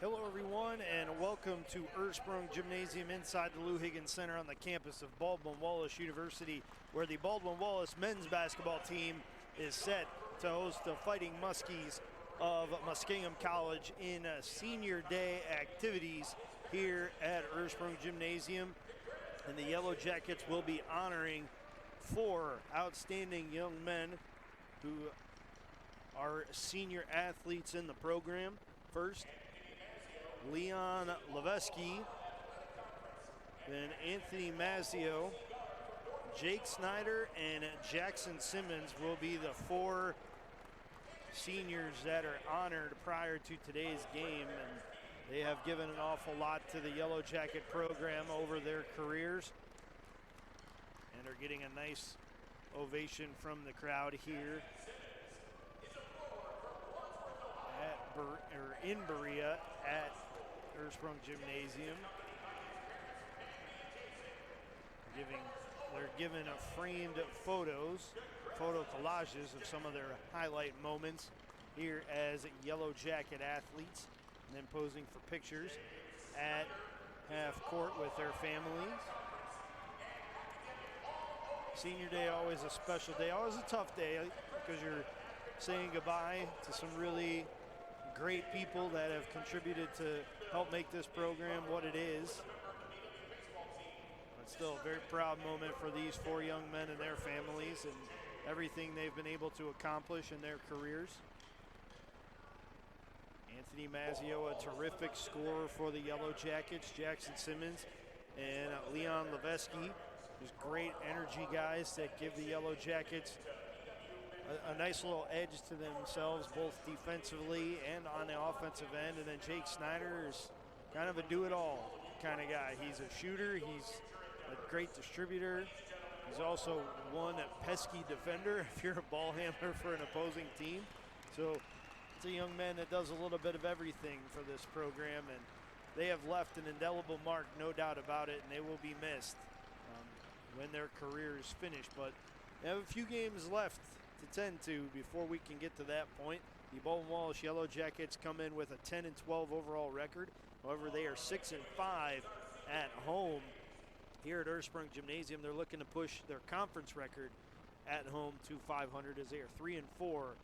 Hello everyone and welcome to Ursprung Gymnasium inside the Lou Higgins Center on the campus of Baldwin Wallace University, where the Baldwin Wallace men's basketball team is set to host the Fighting Muskies of Muskingum College in senior day activities here at Ursprung Gymnasium. And the Yellow Jackets will be honoring 4 outstanding young men who are senior athletes in the program. First, Leon Levesky, then Anthony Mazzio, Jake Snyder, and Jackson Simmons will be the 4 seniors that are honored prior to today's game, and they have given an awful lot to the Yellow Jacket program over their careers and are getting a nice ovation from the crowd here in Berea at Ursprung Gymnasium. They're given framed photo collages of some of their highlight moments here as Yellow Jacket athletes, and then posing for pictures at half court with their families. Senior day, always a special day, always a tough day because you're saying goodbye to some really great people that have contributed to help make this program what it is. But still a very proud moment for these 4 young men and their families and everything they've been able to accomplish in their careers. Anthony Mazzio, a terrific scorer for the Yellow Jackets. Jackson Simmons and Leon Levesky, just great energy guys that give the Yellow Jackets a nice little edge to themselves, both defensively and on the offensive end. And then Jake Snyder is kind of a do-it-all kind of guy. He's a shooter, he's a great distributor. He's also one pesky defender if you're a ball handler for an opposing team. So it's a young man that does a little bit of everything for this program, and they have left an indelible mark, no doubt about it, and they will be missed when their career is finished. But they have a few games left to tend to before we can get to that point. The Baldwin Wallace Yellow Jackets come in with a 10-12 overall record. However, they are 6-5 at home here at Ursprung Gymnasium. They're looking to push their conference record at home to 500 as they are 3-4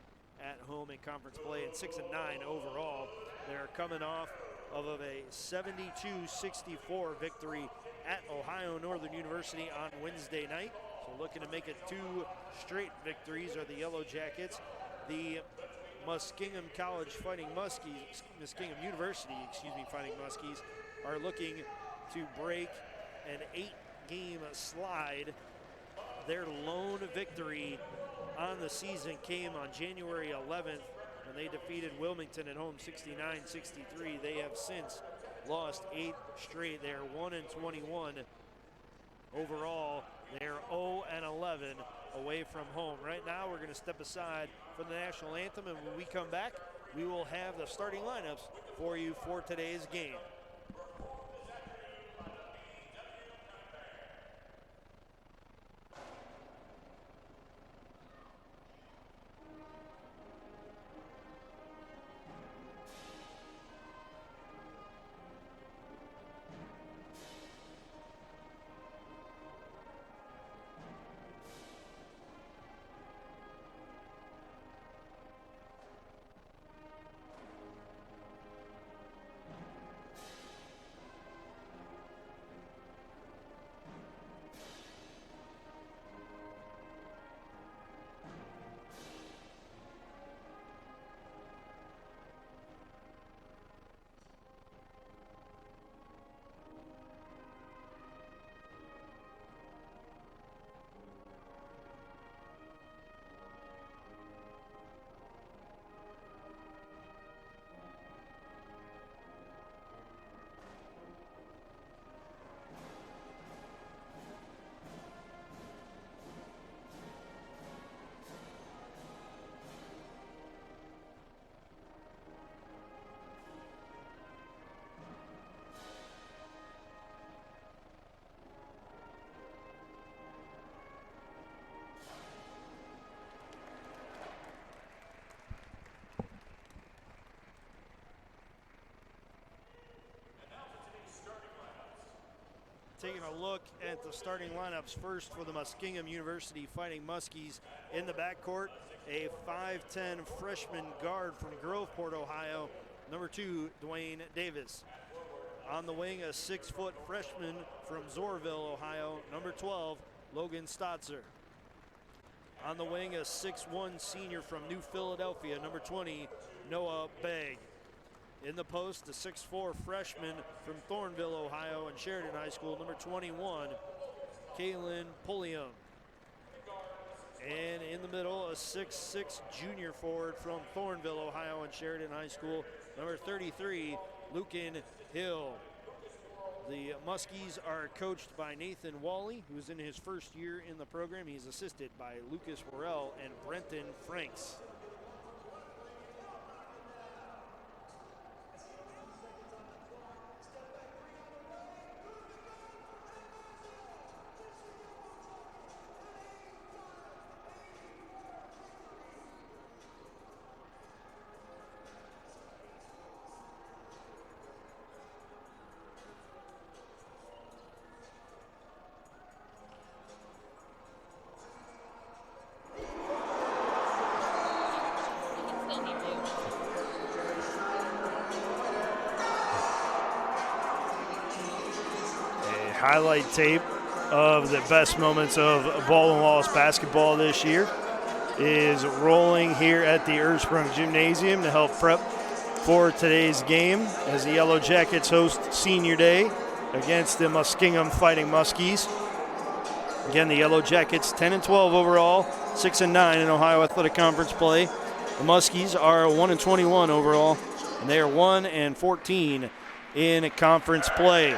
at home in conference play and 6-9 overall. They're coming off of a 72-64 victory at Ohio Northern University on Wednesday night. So looking to make it 2 straight victories are the Yellow Jackets. The Muskingum University Fighting Muskies are looking to break an 8-game slide. Their lone victory on the season came on January 11th when they defeated Wilmington at home 69-63. They have since lost 8 straight. They are 1-21 overall. They're 0-11 away from home. Right now, we're going to step aside for the national anthem, and when we come back, we will have the starting lineups for you for today's game. taking a look at the starting lineups. First for the Muskingum University Fighting Muskies in the backcourt, a 5'10 freshman guard from Groveport, Ohio, number 2, Dwayne Davis. On the wing, a 6-foot freshman from Zorville, Ohio, number 12, Logan Stotzer. On the wing, a 6'1 senior from New Philadelphia, number 20, Noah Begg. In the post, a 6'4 freshman from Thornville, Ohio, and Sheridan High School, number 21, Kaylin Pulliam. And in the middle, a 6'6 junior forward from Thornville, Ohio, and Sheridan High School, number 33, Lucan Hill. The Muskies are coached by Nathan Wally, who is in his first year in the program. He's assisted by Lucas Worrell and Brenton Franks. Highlight tape of the best moments of Baldwin Wallace basketball this year is rolling here at the Ursprung Gymnasium to help prep for today's game as the Yellow Jackets host Senior Day against the Muskingum Fighting Muskies. Again, the Yellow Jackets 10-12 overall, 6-9 in Ohio Athletic Conference play. The Muskies are 1-21 overall, and they are 1-14 in conference play.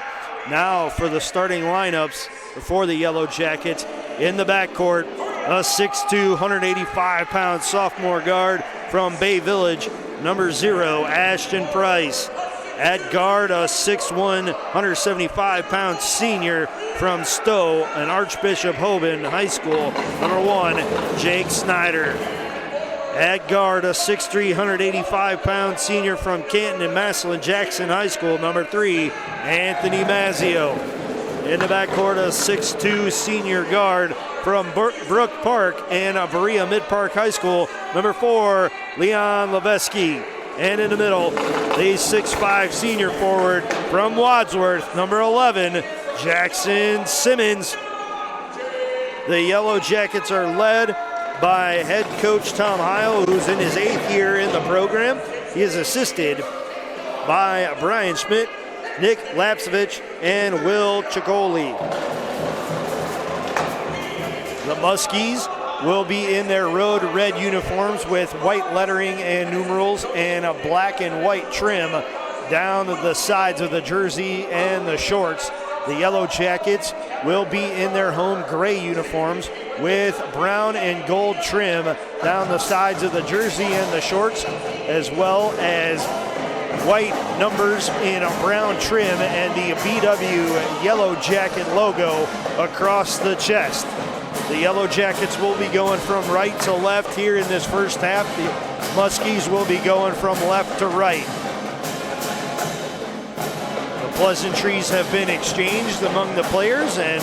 Now for the starting lineups for the Yellow Jackets. In the backcourt, a 6'2", 185-pound sophomore guard from Bay Village, number 0, Ashton Price. At guard, a 6'1", 175-pound senior from Stowe and Archbishop Hoban High School, number 1, Jake Snyder. At guard, a 6'3", 185-pound senior from Canton and Massillon Jackson High School, number 3, Anthony Mazzio. In the backcourt, a 6'2" senior guard from Brook Park and Berea Mid-Park High School, number 4, Leon Levesky. And in the middle, the 6'5" senior forward from Wadsworth, number 11, Jackson Simmons. The Yellow Jackets are led by head coach Tom Heil, who's in his 8th year in the program. He is assisted by Brian Schmidt, Nick Lapsevich, and Will Chicoli. The Muskies will be in their road red uniforms with white lettering and numerals and a black and white trim down the sides of the jersey and the shorts. The Yellow Jackets will be in their home gray uniforms with brown and gold trim down the sides of the jersey and the shorts, as well as white numbers in a brown trim and the BW Yellow Jacket logo across the chest. The Yellow Jackets will be going from right to left here in this first half. The Muskies will be going from left to right. Pleasantries have been exchanged among the players, and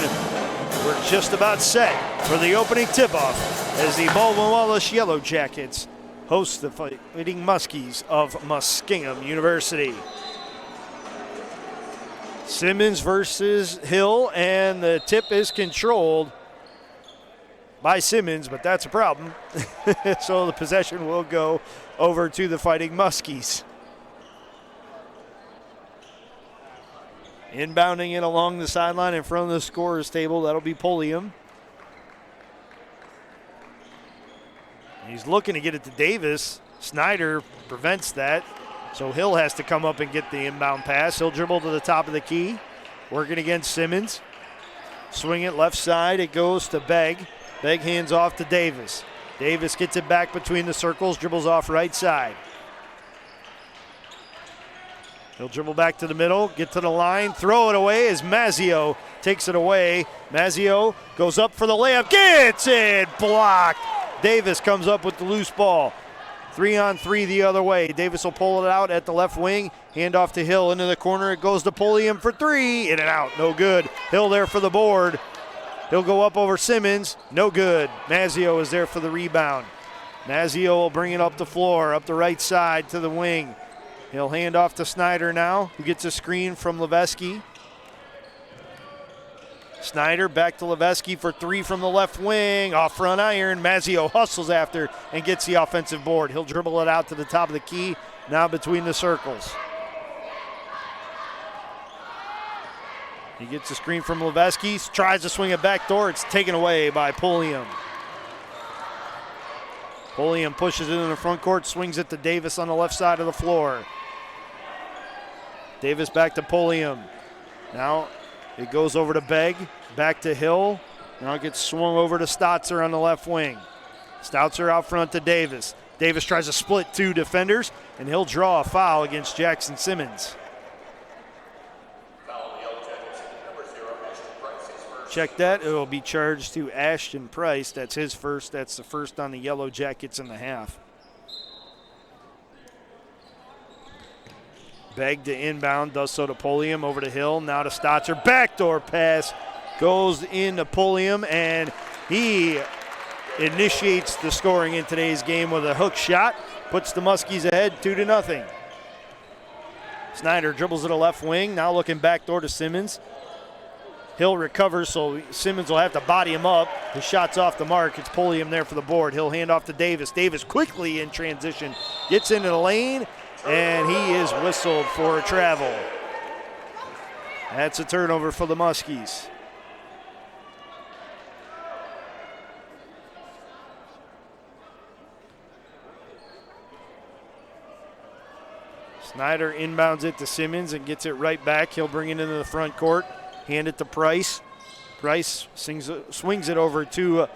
we're just about set for the opening tip-off as the Baldwin Wallace Yellow Jackets host the Fighting Muskies of Muskingum University. Simmons versus Hill, and the tip is controlled by Simmons, but that's a problem. So the possession will go over to the Fighting Muskies. Inbounding it along the sideline in front of the scorer's table, that'll be Pulliam. He's looking to get it to Davis. Snyder prevents that, so Hill has to come up and get the inbound pass. He'll dribble to the top of the key, working against Simmons. Swing it left side, it goes to Begg. Begg hands off to Davis. Davis gets it back between the circles, dribbles off right side. He'll dribble back to the middle, get to the line, throw it away as Mazzio takes it away. Mazzio goes up for the layup, gets it blocked. Davis comes up with the loose ball. 3-on-3 the other way. Davis will pull it out at the left wing. Hand off to Hill into the corner. It goes to Pulliam for three. In and out. No good. Hill there for the board. He'll go up over Simmons. No good. Mazzio is there for the rebound. Mazzio will bring it up the floor, up the right side to the wing. He'll hand off to Snyder now, who gets a screen from Leveski. Snyder back to Leveski for three from the left wing. Off front iron. Mazzio hustles after and gets the offensive board. He'll dribble it out to the top of the key, now between the circles. He gets a screen from Leveski, tries to swing it back door. It's taken away by Pulliam. Pulliam pushes it in the front court, swings it to Davis on the left side of the floor. Davis back to Pulliam. Now it goes over to Begg, back to Hill. Now it gets swung over to Stautzer on the left wing. Stautzer out front to Davis. Davis tries to split two defenders, and he'll draw a foul against Jackson Simmons. Check that. It will be charged to Ashton Price. That's his first. That's the first on the Yellow Jackets in the half. Begg to inbound, does so to Pulliam, over to Hill, now to Stautzer. Backdoor pass goes into Pulliam, and he initiates the scoring in today's game with a hook shot. Puts the Muskies ahead 2-0. Snyder dribbles to the left wing, now looking backdoor to Simmons. Hill recovers, so Simmons will have to body him up. His shot's off the mark. It's Pulliam there for the board. He'll hand off to Davis. Davis quickly in transition, gets into the lane, and he is whistled for a travel. That's a turnover for the Muskies. Snyder inbounds it to Simmons and gets it right back. He'll bring it into the front court. Hand it to Price. Price swings it over to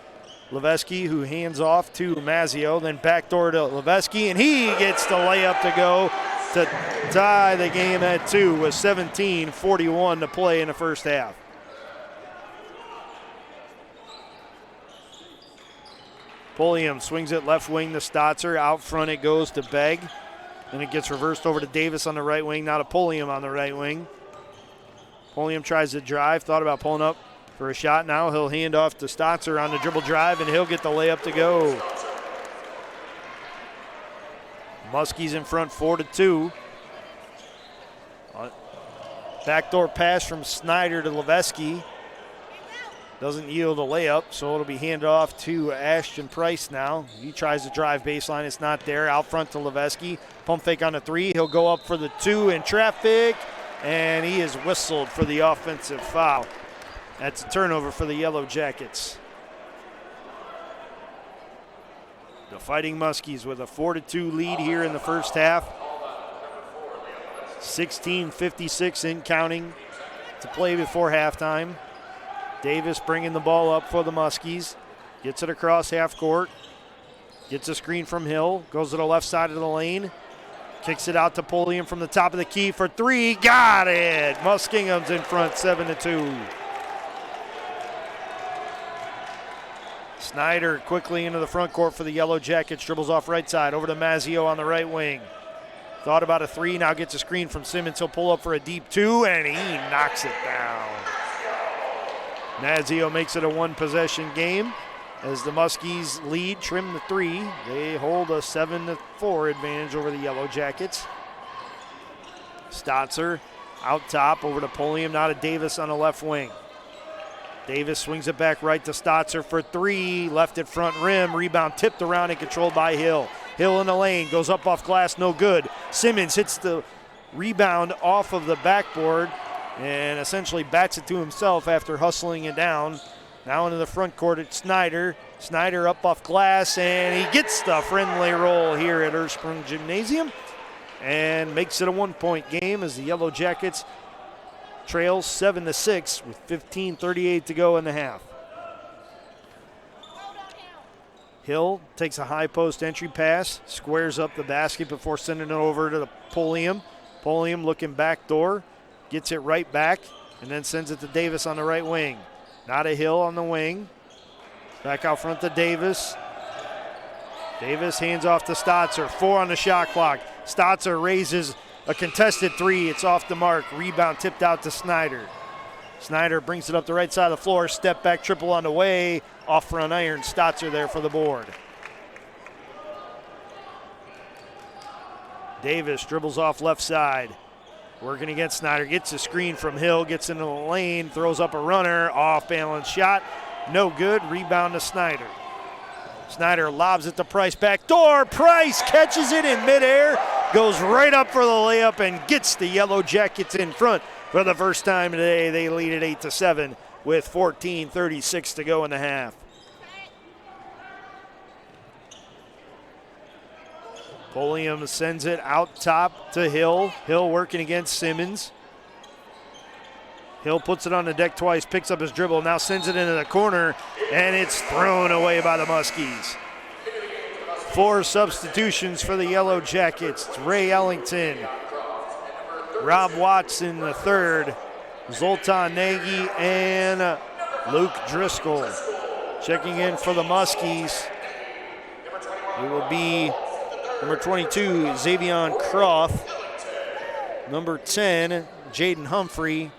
Leveski, who hands off to Mazzio, then backdoor to Leveski, and he gets the layup to go to tie the game at 2 with 17:41 to play in the first half. Pulliam swings it left wing to Stautzer. Out front it goes to Begg. Then it gets reversed over to Davis on the right wing, now to Pulliam on the right wing. Pulliam tries to drive, thought about pulling up for a shot. Now he'll hand off to Stautzer on the dribble drive, and he'll get the layup to go. Muskies in front 4-2. Backdoor pass from Snyder to Leveski. Doesn't yield a layup, so it'll be handed off to Ashton Price now. He tries to drive baseline. It's not there. Out front to Leveski. Pump fake on the three. He'll go up for the two in traffic, and he is whistled for the offensive foul. That's a turnover for the Yellow Jackets. The Fighting Muskies with a 4-2 lead here in the first half. 16:56 in counting to play before halftime. Davis bringing the ball up for the Muskies. Gets it across half court. Gets a screen from Hill. Goes to the left side of the lane. Kicks it out to Pulliam from the top of the key for three. Got it! Muskingum's in front 7-2. Snyder quickly into the front court for the Yellow Jackets. Dribbles off right side over to Mazzio on the right wing. Thought about a three, now gets a screen from Simmons. He'll pull up for a deep two, and he knocks it down. Mazzio makes it a one-possession game as the Muskies lead, trim the three. They hold a 7-4 advantage over the Yellow Jackets. Stautzer out top over to Pulliam, now to Davis on the left wing. Davis swings it back right to Stautzer for three. Left at front rim. Rebound tipped around and controlled by Hill. Hill in the lane. Goes up off glass. No good. Simmons hits the rebound off of the backboard and essentially bats it to himself after hustling it down. Now into the front court, it's Snyder. Snyder up off glass, and he gets the friendly roll here at Ursprung Gymnasium and makes it a one-point game as the Yellow Jackets trails 7-6 with 15:38 to go in the half. Hill takes a high post entry pass, squares up the basket before sending it over to the Pulliam. Pulliam looking back door, gets it right back, and then sends it to Davis on the right wing. Not a Hill on the wing. Back out front to Davis. Davis hands off to Stotzer, 4 on the shot clock. Stotzer raises a contested 3, it's off the mark. Rebound tipped out to Snyder. Snyder brings it up the right side of the floor, step back triple on the way, off front iron. Stotzer there for the board. Davis dribbles off left side, working against Snyder, gets a screen from Hill, gets into the lane, throws up a runner, off balance shot, no good, rebound to Snyder. Snyder lobs it to Price, back door, Price catches it in midair, goes right up for the layup and gets the Yellow Jackets in front. For the first time today, they lead at 8-7 with 14:36 to go in the half. Pulliam sends it out top to Hill. Hill working against Simmons. Hill puts it on the deck twice, picks up his dribble, now sends it into the corner, and it's thrown away by the Muskies. 4 substitutions for the Yellow Jackets. It's Ray Ellington, Rob Watson the third, Zoltan Nagy, and Luke Driscoll. Checking in for the Muskies, it will be number 22, Xavion Croft, number 10, Jaden Humphrey,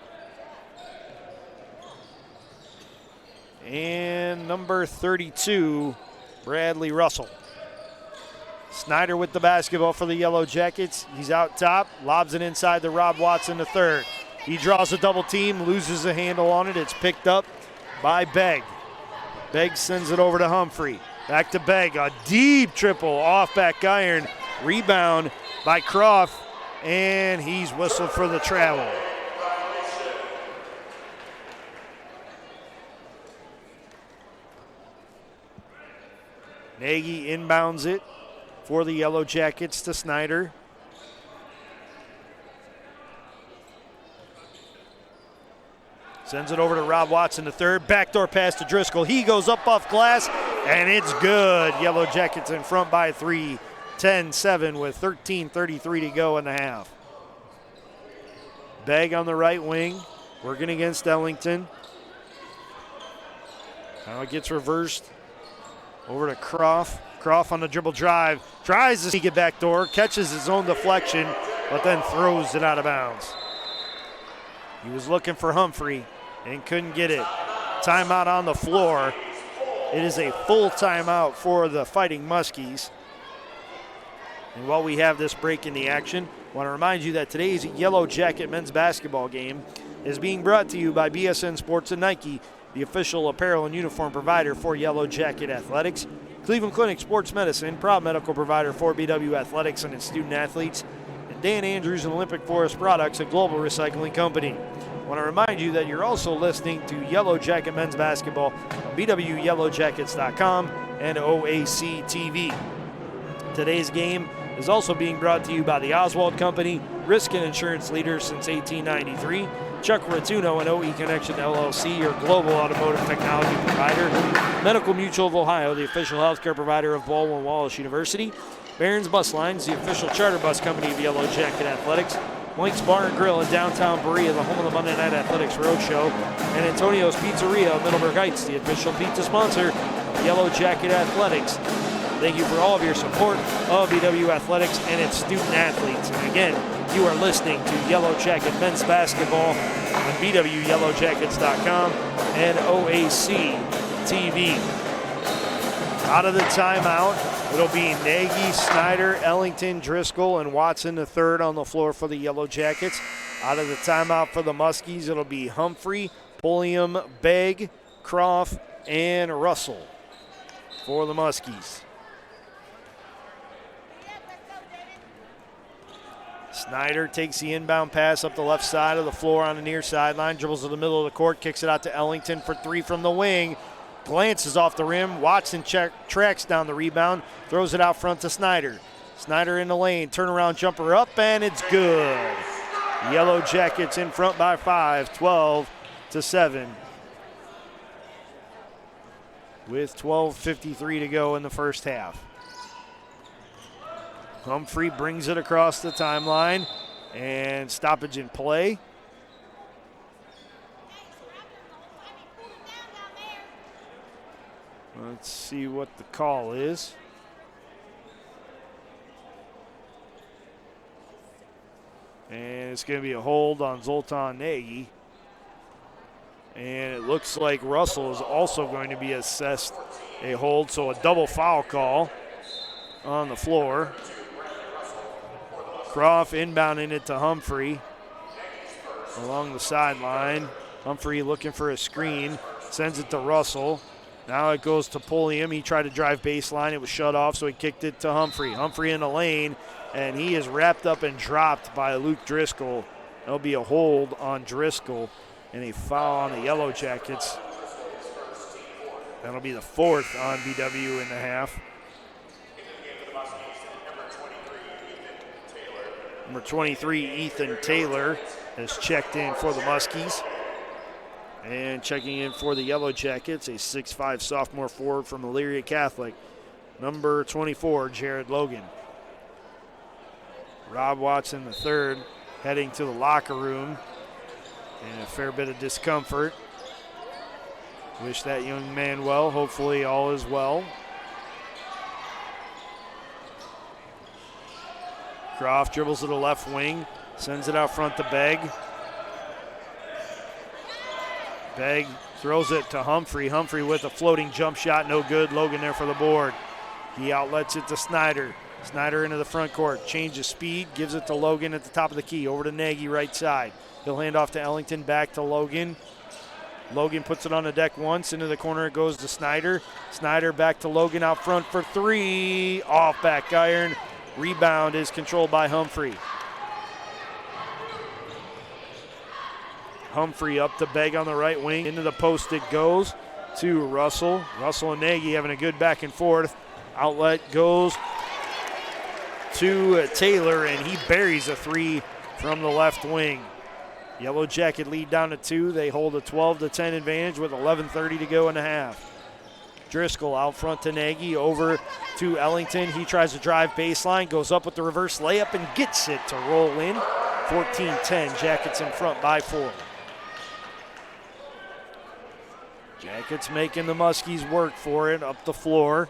and number 32, Bradley Russell. Snyder with the basketball for the Yellow Jackets. He's out top, lobs it inside to Rob Watson the third. He draws a double team, loses a handle on it. It's picked up by Begg. Begg sends it over to Humphrey. Back to Begg, a deep triple off back iron. Rebound by Croft, and he's whistled for the travel. Nagy inbounds it for the Yellow Jackets to Snyder. Sends it over to Rob Watson the third. Backdoor pass to Driscoll. He goes up off glass, and it's good. Yellow Jackets in front by 3. 10-7 with 13:33 to go in the half. Begg on the right wing, working against Ellington. Now it gets reversed over to Croft. Croft on the dribble drive, tries to sneak it back door, catches his own deflection, but then throws it out of bounds. He was looking for Humphrey and couldn't get it. Timeout on the floor. It is a full timeout for the Fighting Muskies. And while we have this break in the action, I want to remind you that today's Yellow Jacket men's basketball game is being brought to you by BSN Sports and Nike, the official apparel and uniform provider for Yellow Jacket Athletics. Cleveland Clinic Sports Medicine, proud medical provider for BW Athletics and its student athletes. And Dan Andrews and Olympic Forest Products, a global recycling company. I want to remind you that you're also listening to Yellow Jacket men's basketball on BWYellowJackets.com and OAC TV. Today's game is also being brought to you by the Oswald Company, risk and insurance leader since 1893. Chuck Rotuno and OE Connection LLC, your global automotive technology provider. Medical Mutual of Ohio, the official healthcare provider of Baldwin Wallace University. Barron's Bus Lines, the official charter bus company of Yellow Jacket Athletics. Mike's Bar and Grill in downtown Berea, the home of the Monday Night Athletics Roadshow. And Antonio's Pizzeria of Middleburg Heights, the official pizza sponsor of Yellow Jacket Athletics. Thank you for all of your support of BW Athletics and its student athletes. And again, you are listening to Yellow Jacket men's basketball on BWYellowJackets.com and OAC TV. Out of the timeout, it'll be Nagy, Snyder, Ellington, Driscoll, and Watson the third on the floor for the Yellow Jackets. Out of the timeout for the Muskies, it'll be Humphrey, Pulliam, Begg, Croft, and Russell for the Muskies. Snyder takes the inbound pass up the left side of the floor on the near sideline, dribbles to the middle of the court, kicks it out to Ellington for 3 from the wing. Glances off the rim. Watson tracks down the rebound, throws it out front to Snyder. Snyder in the lane, turnaround jumper up, and it's good. Yellow Jackets in front by 5, 12-7. With 12:53 to go in the first half. Humphrey brings it across the timeline, and stoppage in play. Let's see what the call is. And it's going to be a hold on Zoltan Nagy. And it looks like Russell is also going to be assessed a hold, so a double foul call on the floor. Croft inbounding it to Humphrey along the sideline. Humphrey looking for a screen, sends it to Russell. Now it goes to Pulliam. He tried to drive baseline. It was shut off, so he kicked it to Humphrey. Humphrey in the lane, and he is wrapped up and dropped by Luke Driscoll. There'll be a hold on Driscoll and a foul on the Yellow Jackets. That'll be the fourth on BW in the half. Number 23, Ethan Taylor, has checked in for the Muskies. And checking in for the Yellow Jackets, a 6'5" sophomore forward from Elyria Catholic, number 24, Jared Logan. Rob Watson III heading to the locker room in a fair bit of discomfort. Wish that young man well. Hopefully all is well. Croft dribbles to the left wing, sends it out front to Begg. Begg throws it to Humphrey. Humphrey with a floating jump shot, no good. Logan there for the board. He outlets it to Snyder. Snyder into the front court, changes speed, gives it to Logan at the top of the key. Over to Nagy, right side. He'll hand off to Ellington, back to Logan. Logan puts it on the deck once. Into the corner it goes to Snyder. Snyder back to Logan out front for three. Off back iron. Rebound is controlled by Humphrey. Humphrey up to Begg on the right wing. Into the post it goes to Russell. Russell and Nagy having a good back and forth. Outlet goes to Taylor, and he buries a three from the left wing. Yellow Jacket lead down to 2. They hold a 12-10 advantage with 11:30 to go in the half. Driscoll out front to Nagy, over to Ellington. He tries to drive baseline, goes up with the reverse layup and gets it to roll in. 14-10, Jackets in front by 4. Jackets making the Muskies work for it up the floor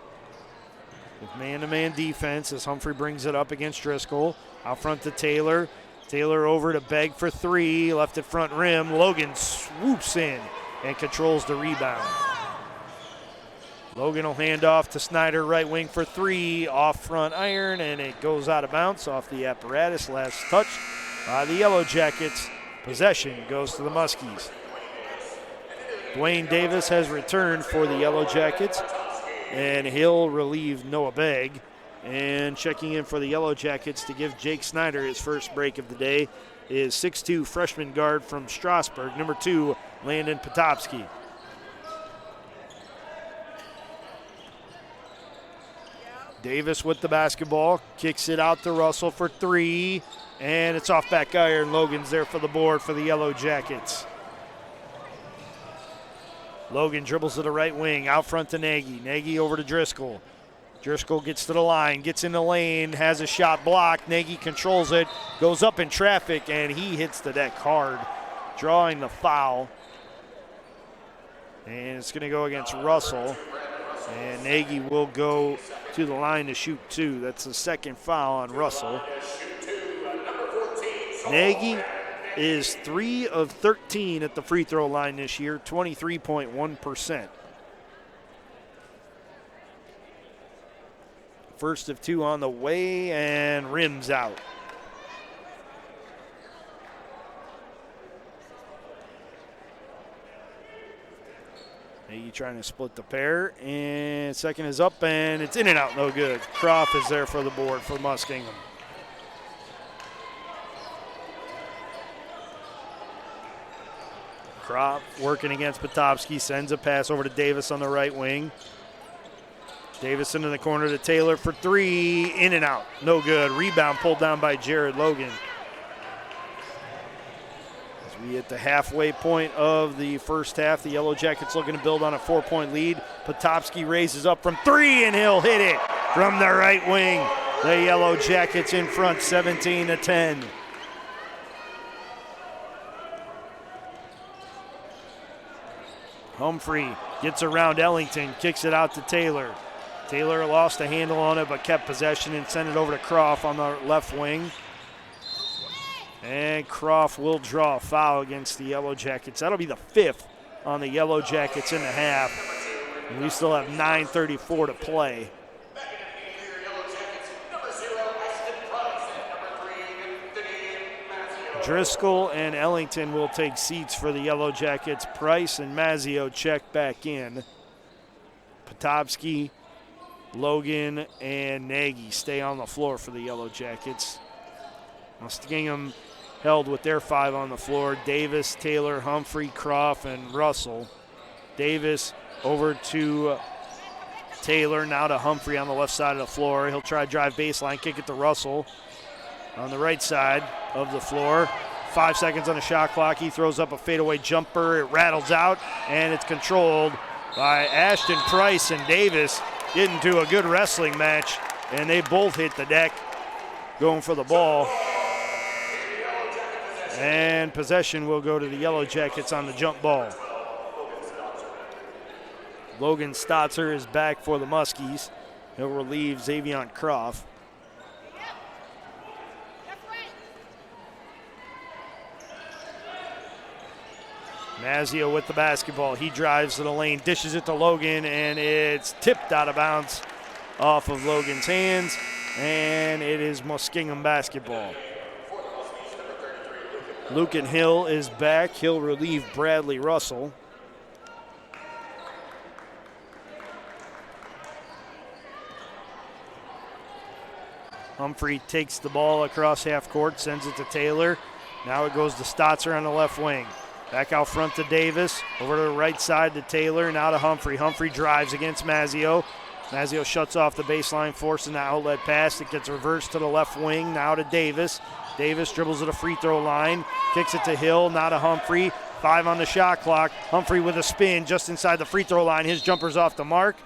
with man-to-man defense as Humphrey brings it up against Driscoll. Out front to Taylor. Taylor over to Begg for 3, left at front rim. Logan swoops in and controls the rebound. Logan will hand off to Snyder, right wing for 3, off front iron, and it goes out of bounds off the apparatus. Last touch by the Yellow Jackets. Possession goes to the Muskies. Dwayne Davis has returned for the Yellow Jackets, and he'll relieve Noah Begg. And checking in for the Yellow Jackets to give Jake Snyder his first break of the day is 6'2" freshman guard from Strasburg, number 2, Landon Potopsky. Davis with the basketball, kicks it out to Russell for 3, and it's off back iron. Logan's there for the board for the Yellow Jackets. Logan dribbles to the right wing, out front to Nagy. Nagy over to Driscoll. Driscoll gets to the line, gets in the lane, has a shot blocked. Nagy controls it, goes up in traffic, and he hits the deck hard, drawing the foul. And it's going to go against Russell. And Nagy will go to the line to shoot 2. That's the second foul on Russell. Nagy is 3 of 13 at the free throw line this year, 23.1%. First of 2 on the way, and rims out. Nagy trying to split the pair, and second is up, and it's in and out, no good. Croft is there for the board for Muskingum. Croft working against Potopsky, sends a pass over to Davis on the right wing. Davis into the corner to Taylor for 3, in and out, no good. Rebound pulled down by Jared Logan. As we hit the halfway point of the first half, the Yellow Jackets looking to build on a 4-point lead. Potopsky raises up from 3, and he'll hit it from the right wing. The Yellow Jackets in front, 17-10. Humphrey gets around Ellington, kicks it out to Taylor. Taylor lost a handle on it but kept possession and sent it over to Croft on the left wing. And Croft will draw a foul against the Yellow Jackets. That'll be the 5th on the Yellow Jackets in the half. And we still have 9:34 to play. Driscoll and Ellington will take seats for the Yellow Jackets. Price and Mazzio check back in. Potopsky, Logan, and Nagy stay on the floor for the Yellow Jackets. Muskingum held with their 5 on the floor. Davis, Taylor, Humphrey, Croft, and Russell. Davis over to Taylor, now to Humphrey on the left side of the floor. He'll try to drive baseline, kick it to Russell on the right side of the floor. 5 seconds on the shot clock. He throws up a fadeaway jumper. It rattles out, and it's controlled by Ashton Price and Davis. Get into a good wrestling match, and they both hit the deck going for the ball. And possession will go to the Yellow Jackets on the jump ball. Logan Stotzer is back for the Muskies. He'll relieve Xavion Croft. Mazzio with the basketball. He drives to the lane, dishes it to Logan, and it's tipped out of bounds off of Logan's hands, and it is Muskingum basketball. Lucan Hill is back. He'll relieve Bradley Russell. Humphrey takes the ball across half court, sends it to Taylor. Now it goes to Stotzer on the left wing. Back out front to Davis. Over to the right side to Taylor. Now to Humphrey. Humphrey drives against Mazzio. Mazzio shuts off the baseline, forcing the outlet pass. It gets reversed to the left wing. Now to Davis. Davis dribbles to the free throw line. Kicks it to Hill. Now to Humphrey. 5 on the shot clock. Humphrey with a spin just inside the free throw line. His jumper's off the mark.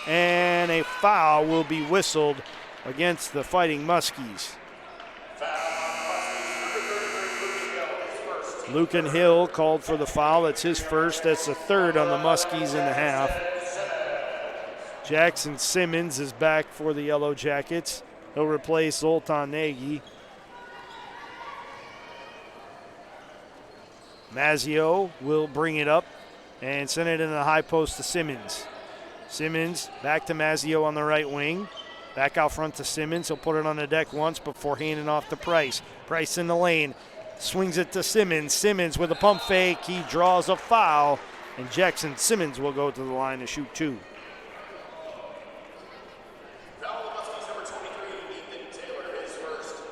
And a foul will be whistled against the Fighting Muskies. Lucan Hill called for the foul. That's his first. That's the 3rd on the Muskies in the half. Jackson Simmons is back for the Yellow Jackets. He'll replace Zoltan Nagy. Mazzio will bring it up and send it in the high post to Simmons. Simmons back to Mazzio on the right wing. Back out front to Simmons. He'll put it on the deck once before handing off to Price. Price in the lane. Swings it to Simmons. Simmons with a pump fake. He draws a foul, and Jackson Simmons will go to the line to shoot 2.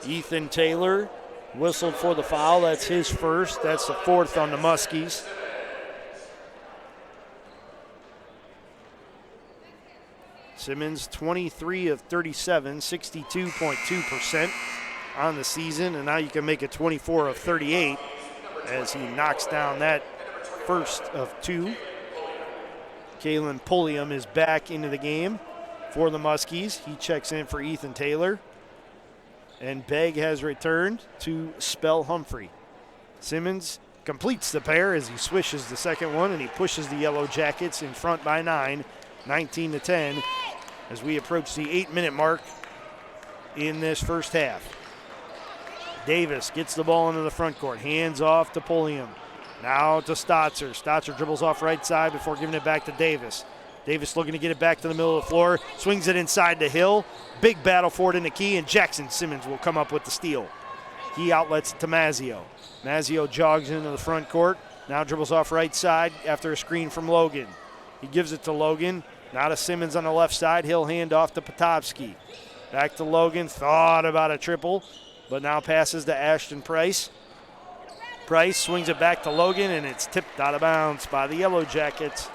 Ethan Taylor whistled for the foul. That's his first. That's the 4th on the Muskies. Simmons 23 of 37, 62.2% on the season, and now you can make it 24 of 38 as he knocks down that first of 2. Kalen Pulliam is back into the game for the Muskies. He checks in for Ethan Taylor. And Begg has returned to spell Humphrey. Simmons completes the pair as he swishes the second one, and he pushes the Yellow Jackets in front by 9, 19-10, as we approach the 8-minute mark in this first half. Davis gets the ball into the front court, hands off to Pulliam. Now to Stotzer. Stotzer dribbles off right side before giving it back to Davis. Davis looking to get it back to the middle of the floor, swings it inside to Hill. Big battle for it in the key, and Jackson Simmons will come up with the steal. He outlets it to Mazzio. Mazzio jogs into the front court, now dribbles off right side after a screen from Logan. He gives it to Logan, now to Simmons on the left side. He'll hand off to Potopsky. Back to Logan, thought about a triple, but now passes to Ashton Price. Price swings it back to Logan, and it's tipped out of bounds by the Yellow Jackets.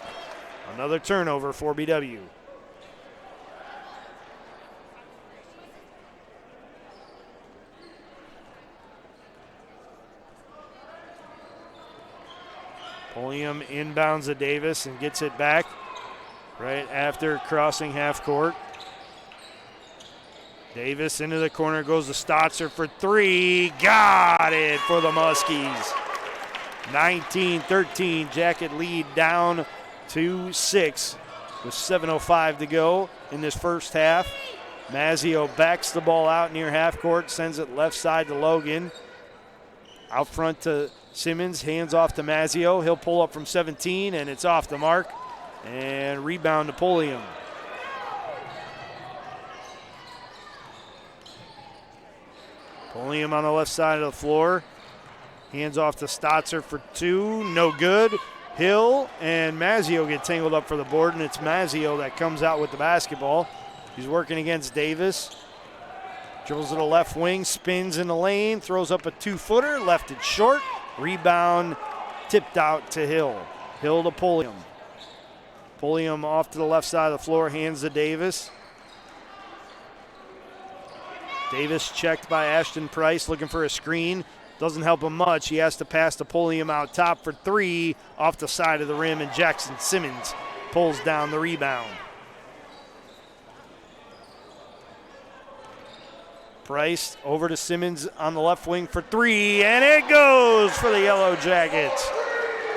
Another turnover for BW. Pulliam inbounds to Davis and gets it back right after crossing half court. Davis into the corner, goes to Stotzer for 3. Got it for the Muskies. 19-13, Jacket lead down to 6 with 7:05 to go in this first half. Mazzio backs the ball out near half court, sends it left side to Logan. Out front to Simmons, hands off to Mazzio. He'll pull up from 17, and it's off the mark. And rebound to Pulliam. Pulliam on the left side of the floor. Hands off to Stotzer for 2, no good. Hill and Mazzio get tangled up for the board, and it's Mazzio that comes out with the basketball. He's working against Davis. Dribbles to the left wing, spins in the lane, throws up a 2-footer, left it short. Rebound tipped out to Hill. Hill to Pulliam. Pulliam off to the left side of the floor, hands to Davis. Davis checked by Ashton Price, looking for a screen. Doesn't help him much. He has to pass to Pulliam out top for 3 off the side of the rim, and Jackson Simmons pulls down the rebound. Price over to Simmons on the left wing for 3, and it goes for the Yellow Jackets.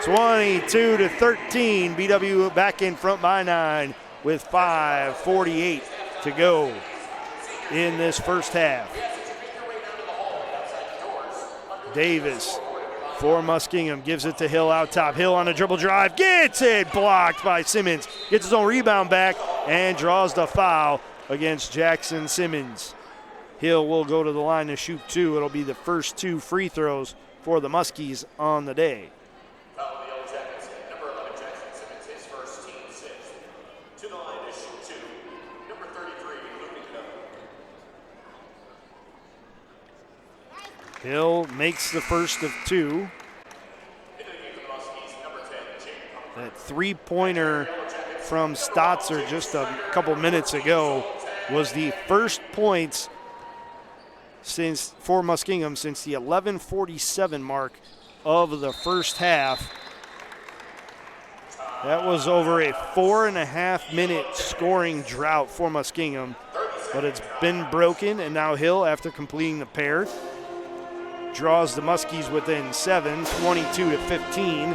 22-13, BW back in front by 9 with 5:48 to go in this first half. Davis for Muskingum, gives it to Hill out top. Hill on a dribble drive, gets it blocked by Simmons. Gets his own rebound back and draws the foul against Jackson Simmons. Hill will go to the line to shoot 2. It'll be the first 2 free throws for the Muskies on the day. Hill makes the first of 2. That 3-pointer from Stotzer just a couple minutes ago was the first points for Muskingum since the 11:47 mark of the first half. That was over a 4.5-minute scoring drought for Muskingum, but it's been broken, and now Hill, after completing the pair, draws the Muskies within 7, 22-15,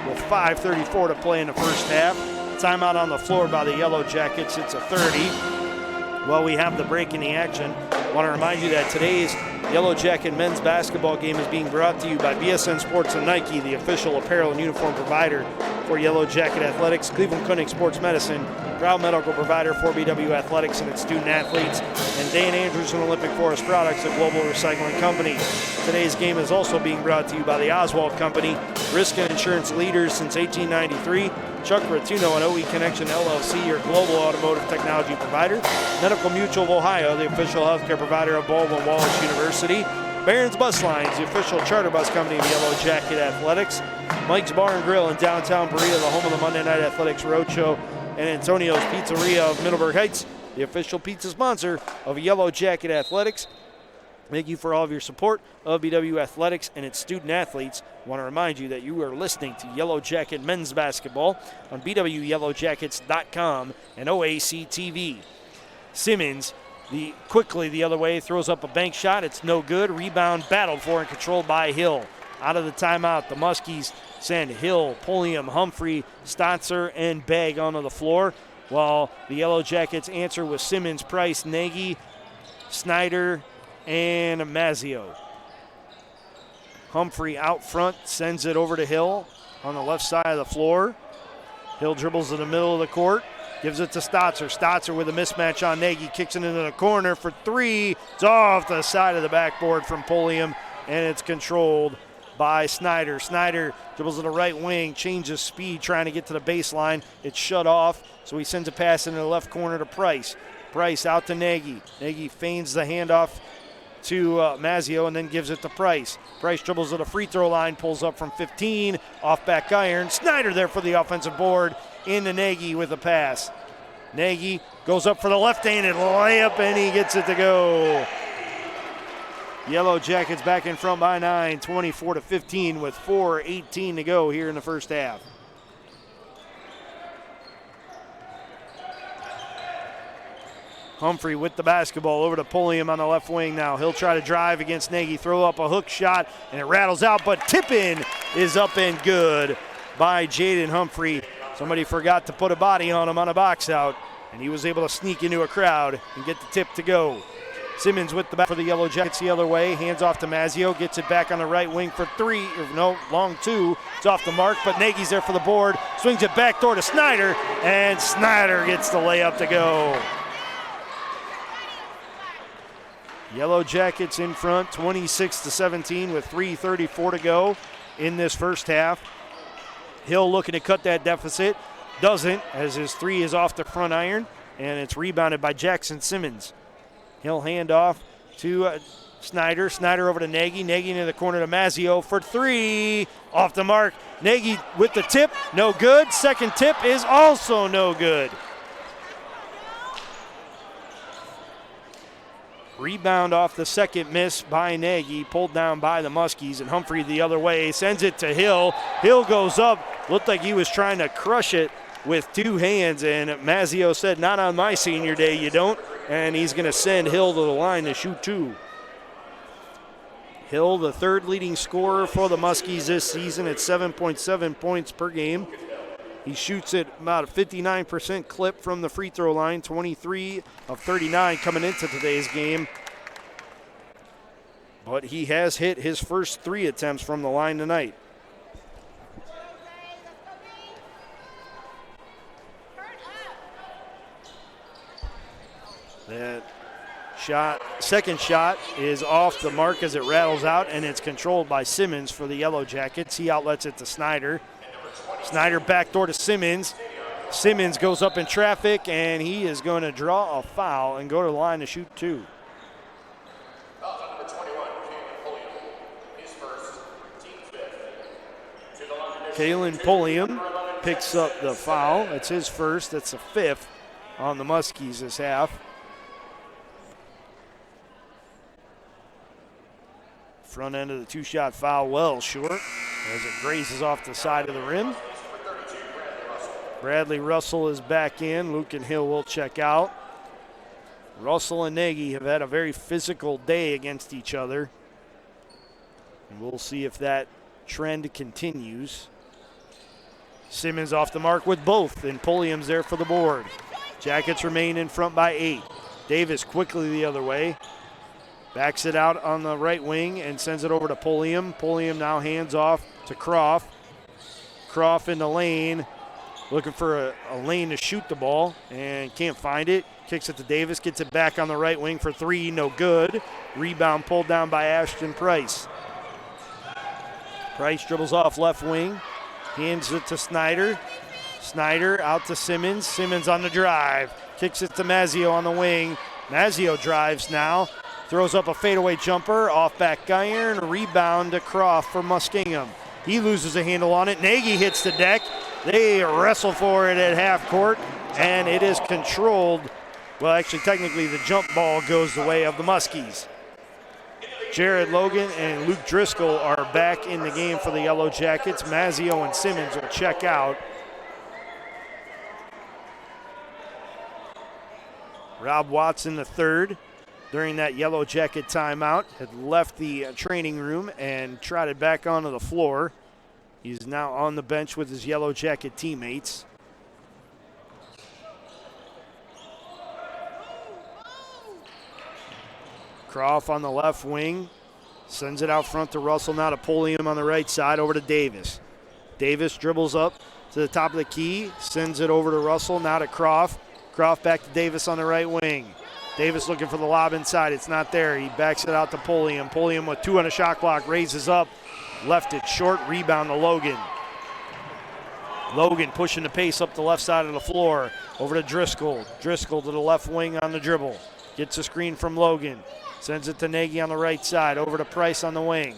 with 5:34 to play in the first half. Timeout on the floor by the Yellow Jackets. It's a 30. Well, we have the break in the action. I want to remind you that today's Yellow Jacket men's basketball game is being brought to you by BSN Sports and Nike, the official apparel and uniform provider for Yellow Jacket Athletics, Cleveland Clinic Sports Medicine, proud medical provider for BW Athletics and its student athletes, and Dane Andrews and Olympic Forest Products, a global recycling company. Today's game is also being brought to you by the Oswald Company, risk and insurance leaders since 1893, Chuck Ratuno and OE Connection LLC, your global automotive technology provider, Medical Mutual of Ohio, the official healthcare provider of Baldwin Wallace University, Barron's Bus Lines, the official charter bus company of Yellow Jacket Athletics, Mike's Bar and Grill in downtown Berea, the home of the Monday Night Athletics Roadshow, and Antonio's Pizzeria of Middleburg Heights, the official pizza sponsor of Yellow Jacket Athletics. Thank you for all of your support of BW Athletics and its student athletes. I want to remind you that you are listening to Yellow Jacket men's basketball on BWYellowJackets.com and OAC TV. Simmons, quickly the other way, throws up a bank shot. It's no good. Rebound battled for and controlled by Hill. Out of the timeout, the Muskies send Hill, Pulliam, Humphrey, Stotzer, and Begg onto the floor, while the Yellow Jackets answer with Simmons, Price, Nagy, Snyder, and Mazzio. Humphrey out front, sends it over to Hill on the left side of the floor. Hill dribbles in the middle of the court, gives it to Stotzer. Stotzer with a mismatch on Nagy, kicks it into the corner for 3. It's off the side of the backboard from Pulliam, and it's controlled by Snyder. Snyder dribbles to the right wing, changes speed, trying to get to the baseline. It's shut off, so he sends a pass into the left corner to Price. Price out to Nagy. Nagy feigns the handoff to Mazzio and then gives it to Price. Price dribbles to the free throw line, pulls up from 15, off back iron. Snyder there for the offensive board, into Nagy with a pass. Nagy goes up for the left-handed layup, and he gets it to go. Yellow Jackets back in front by 9, 24-15 with 4:18 to go here in the first half. Humphrey with the basketball over to Pulliam on the left wing now. He'll try to drive against Nagy, throw up a hook shot, and it rattles out, but tip-in is up and good by Jaden Humphrey. Somebody forgot to put a body on him on a box out, and he was able to sneak into a crowd and get the tip to go. Simmons with the back for the Yellow Jackets the other way. Hands off to Mazzio. Gets it back on the right wing for three. Or no, long two. It's off the mark, but Nagy's there for the board. Swings it back door to Snyder, and Snyder gets the layup to go. Yellow Jackets in front, 26-17 with 3:34 to go in this first half. Hill looking to cut that deficit. Doesn't, as his three is off the front iron, and it's rebounded by Jackson Simmons. He'll hand off to Snyder. Snyder over to Nagy. Nagy into the corner to Mazzio for three. Off the mark. Nagy with the tip. No good. Second tip is also no good. Rebound off the second miss by Nagy. Pulled down by the Muskies, and Humphrey the other way. Sends it to Hill. Hill goes up. Looked like he was trying to crush it with two hands, and Mazzio said, not on my senior day, you don't. And he's going to send Hill to the line to shoot two. Hill, the third leading scorer for the Muskies this season at 7.7 points per game. He shoots at about a 59% clip from the free throw line, 23 of 39 coming into today's game. But he has hit his first three attempts from the line tonight. That shot, second shot, is off the mark as it rattles out, and it's controlled by Simmons for the Yellow Jackets. He outlets it to Snyder. Snyder backdoor to Simmons. Simmons goes up in traffic, and he is going to draw a foul and go to the line to shoot two. Kalen Pulliam picks up the foul. That's his first. That's the fifth on the Muskies this half. Front end of the two-shot foul well short as it grazes off the side of the rim. Bradley Russell is back in. Luke and Hill will check out. Russell and Nagy have had a very physical day against each other. And we'll see if that trend continues. Simmons off the mark with both, and Pulliam's there for the board. Jackets remain in front by 8. Davis quickly the other way. Backs it out on the right wing and sends it over to Pulliam. Pulliam now hands off to Croft. Croft in the lane, looking for a lane to shoot the ball and can't find it. Kicks it to Davis, gets it back on the right wing for three, no good. Rebound pulled down by Ashton Price. Price dribbles off left wing, hands it to Snyder. Snyder out to Simmons. Simmons on the drive, kicks it to Mazzio on the wing. Mazzio drives now. Throws up a fadeaway jumper, off back iron, rebound to Croft for Muskingum. He loses a handle on it. Nagy hits the deck. They wrestle for it at half court, and it is controlled. Well, actually, technically, the jump ball goes the way of the Muskies. Jared Logan and Luke Driscoll are back in the game for the Yellow Jackets. Mazzio and Simmons will check out. Rob Watson, the third, during that Yellow Jacket timeout, had left the training room and trotted back onto the floor. He's now on the bench with his Yellow Jacket teammates. Croft on the left wing, sends it out front to Russell, now to Pulliam on the right side, over to Davis. Davis dribbles up to the top of the key, sends it over to Russell, now to Croft. Croft back to Davis on the right wing. Davis looking for the lob inside. It's not there. He backs it out to Pulliam. Pulliam with two on a shot clock. Raises up. Left it short. Rebound to Logan. Logan pushing the pace up the left side of the floor. Over to Driscoll. Driscoll to the left wing on the dribble. Gets a screen from Logan. Sends it to Nagy on the right side. Over to Price on the wing.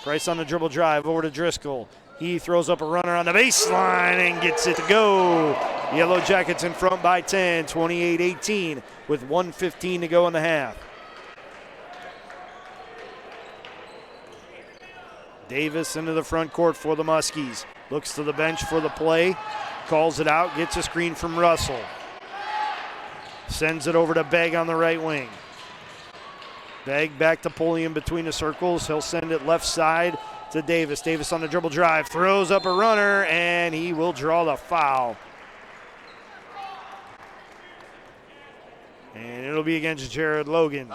Price on the dribble drive. Over to Driscoll. He throws up a runner on the baseline and gets it to go. Yellow Jackets in front by 10, 28-18, with 1:15 to go in the half. Davis into the front court for the Muskies. Looks to the bench for the play. Calls it out, gets a screen from Russell. Sends it over to Begg on the right wing. Begg back to Pulliam between the circles. He'll send it left side to Davis. Davis on the dribble drive, throws up a runner, and he will draw the foul. And it'll be against Jared Logan.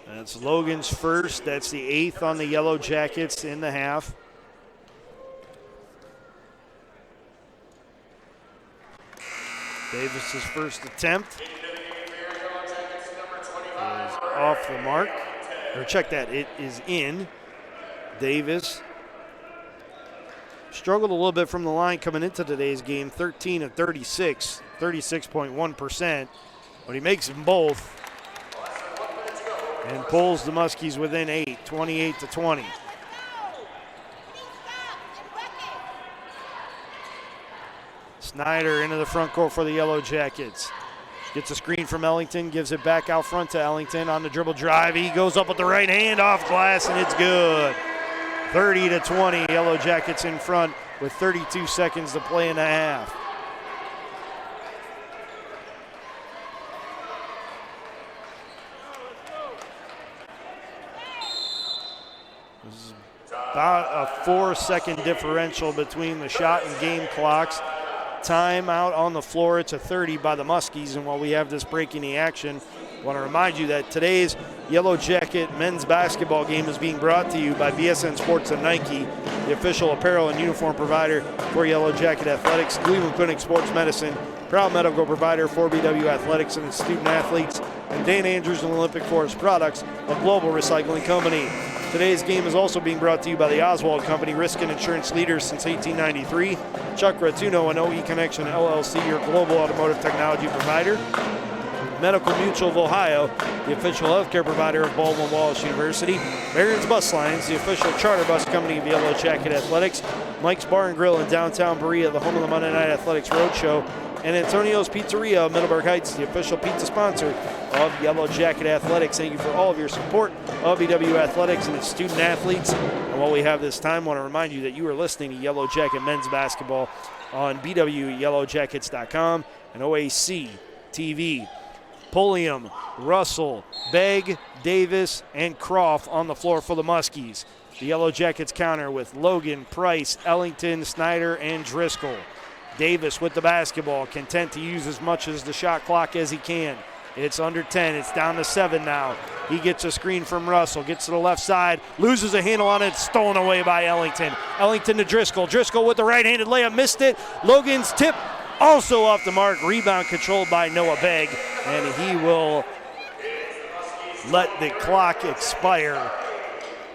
That's Logan's first. That's the 8th on the Yellow Jackets in the half. Davis's first attempt is off the mark. Or check that, it is in. Davis struggled a little bit from the line coming into today's game, 13 of 36, 36.1%, but he makes them both and pulls the Muskies within 8, 28-20. Snyder into the front court for the Yellow Jackets. Gets a screen from Ellington, gives it back out front to Ellington on the dribble drive. He goes up with the right hand off glass, and it's good. 30-20, Yellow Jackets in front with 32 seconds to play in the half. This is about a 4-second differential between the shot and game clocks. Time out on the floor. It's a 30 by the Muskies, and while we have this break in the action, I want to remind you that today's Yellow Jacket men's basketball game is being brought to you by BSN Sports and Nike, the official apparel and uniform provider for Yellow Jacket Athletics, Cleveland Clinic Sports Medicine, proud medical provider for BW Athletics and its student athletes, and Dan Andrews and Olympic Forest Products, a global recycling company. Today's game is also being brought to you by the Oswald Company, risk and insurance leaders since 1893. Chuck Ratuno and OE Connection LLC, your global automotive technology provider. Medical Mutual of Ohio, the official healthcare provider of Baldwin Wallace University. Marion's Bus Lines, the official charter bus company of Yellow Jacket Athletics. Mike's Bar and Grill in downtown Berea, the home of the Monday Night Athletics Roadshow. And Antonio's Pizzeria of Middleburg Heights, the official pizza sponsor of Yellow Jacket Athletics. Thank you for all of your support of BW Athletics and its student athletes. And while we have this time, I want to remind you that you are listening to Yellow Jacket Men's Basketball on BWYellowJackets.com and OAC TV. Pulliam, Russell, Begg, Davis, and Croft on the floor for the Muskies. The Yellow Jackets counter with Logan, Price, Ellington, Snyder, and Driscoll. Davis with the basketball, content to use as much as the shot clock as he can. It's under 10. It's down to 7 now. He gets a screen from Russell, gets to the left side, loses a handle on it, stolen away by Ellington. Ellington to Driscoll. Driscoll with the right-handed layup, missed it. Logan's tip also off the mark. Rebound controlled by Noah Begg, and he will let the clock expire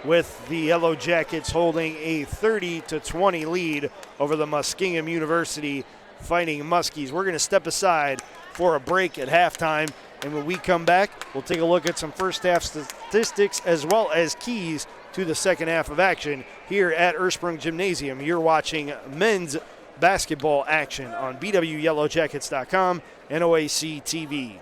with the Yellow Jackets holding a 30-20 lead over the Muskingum University Fighting Muskies. We're going to step aside for a break at halftime, and when we come back, we'll take a look at some first half statistics as well as keys to the second half of action here at Ursprung Gymnasium. You're watching men's basketball action on BWYellowJackets.com and OAC TV.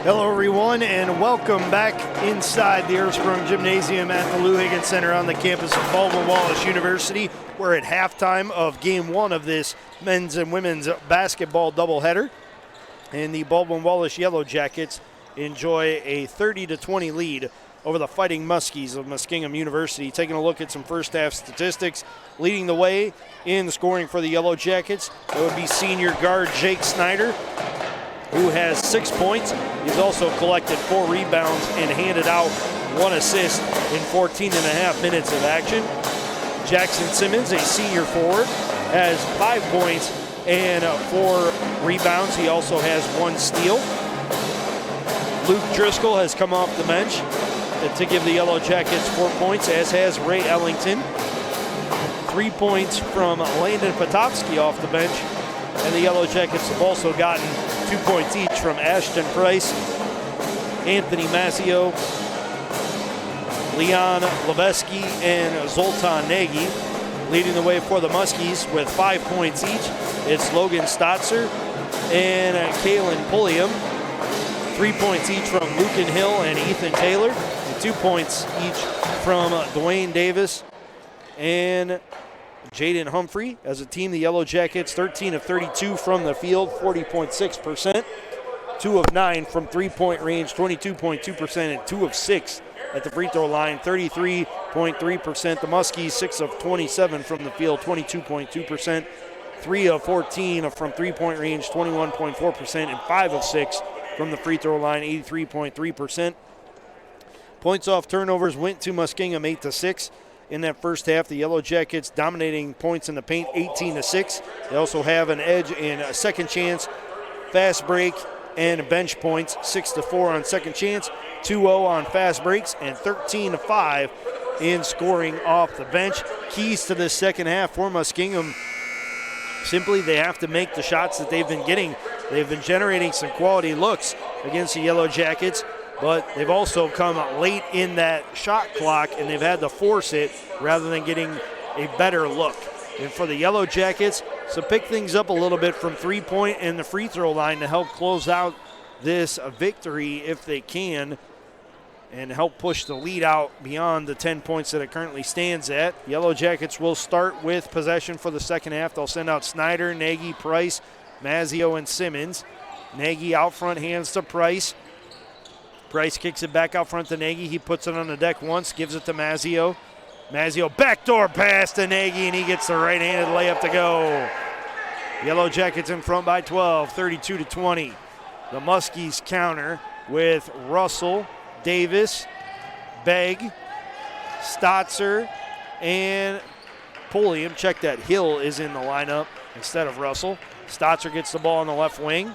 Hello everyone and welcome back inside the Ursprung Gymnasium at the Lou Higgins Center on the campus of Baldwin Wallace University. We're at halftime of game one of this men's and women's basketball doubleheader. And the Baldwin Wallace Yellow Jackets enjoy a 30-20 lead over the Fighting Muskies of Muskingum University. Taking a look at some first half statistics. Leading the way in the scoring for the Yellow Jackets, that would be senior guard Jake Snyder, who has 6 points. He's also collected 4 rebounds and handed out 1 assist in 14 and a half minutes of action. Jackson Simmons, a senior forward, has 5 points and 4 rebounds. He also has 1 steal. Luke Driscoll has come off the bench to give the Yellow Jackets 4 points, as has Ray Ellington. 3 points from Landon Potofsky off the bench. And the Yellow Jackets have also gotten 2 points each from Ashton Price, Anthony Mazzio, Leon Leveski, and Zoltan Nagy. Leading the way for the Muskies with 5 points each, it's Logan Stotzer and Kalen Pulliam. 3 points each from Lucan Hill and Ethan Taylor. And 2 points each from Dwayne Davis and Jaden Humphrey. As a team, the Yellow Jackets 13 of 32 from the field, 40.6%. 2 of 9 from three-point range, 22.2%, and 2 of 6 at the free throw line, 33.3%. The Muskies 6 of 27 from the field, 22.2%. 3 of 14 from three-point range, 21.4%, and 5 of 6 from the free throw line, 83.3%. Points off turnovers went to Muskingum 8-6. In that first half, the Yellow Jackets dominating points in the paint, 18-6. They also have an edge in a second chance, fast break, and bench points, 6-4 on second chance, 2-0 on fast breaks, and 13-5 in scoring off the bench. Keys to this second half for Muskingum, simply they have to make the shots that they've been getting. They've been generating some quality looks against the Yellow Jackets, but they've also come late in that shot clock and they've had to force it rather than getting a better look. And for the Yellow Jackets, so pick things up a little bit from three-point and the free throw line to help close out this victory if they can and help push the lead out beyond the 10 points that it currently stands at. Yellow Jackets will start with possession for the second half. They'll send out Snyder, Nagy, Price, Mazzio, and Simmons. Nagy out front, hands to Price. Price kicks it back out front to Nagy. He puts it on the deck once, gives it to Mazzio. Mazzio backdoor pass to Nagy, and he gets the right-handed layup to go. Yellow Jackets in front by 12, 32-20. The Muskies counter with Russell, Davis, Begg, Stotzer, and Pulliam. Check that, Hill is in the lineup instead of Russell. Stotzer gets the ball on the left wing.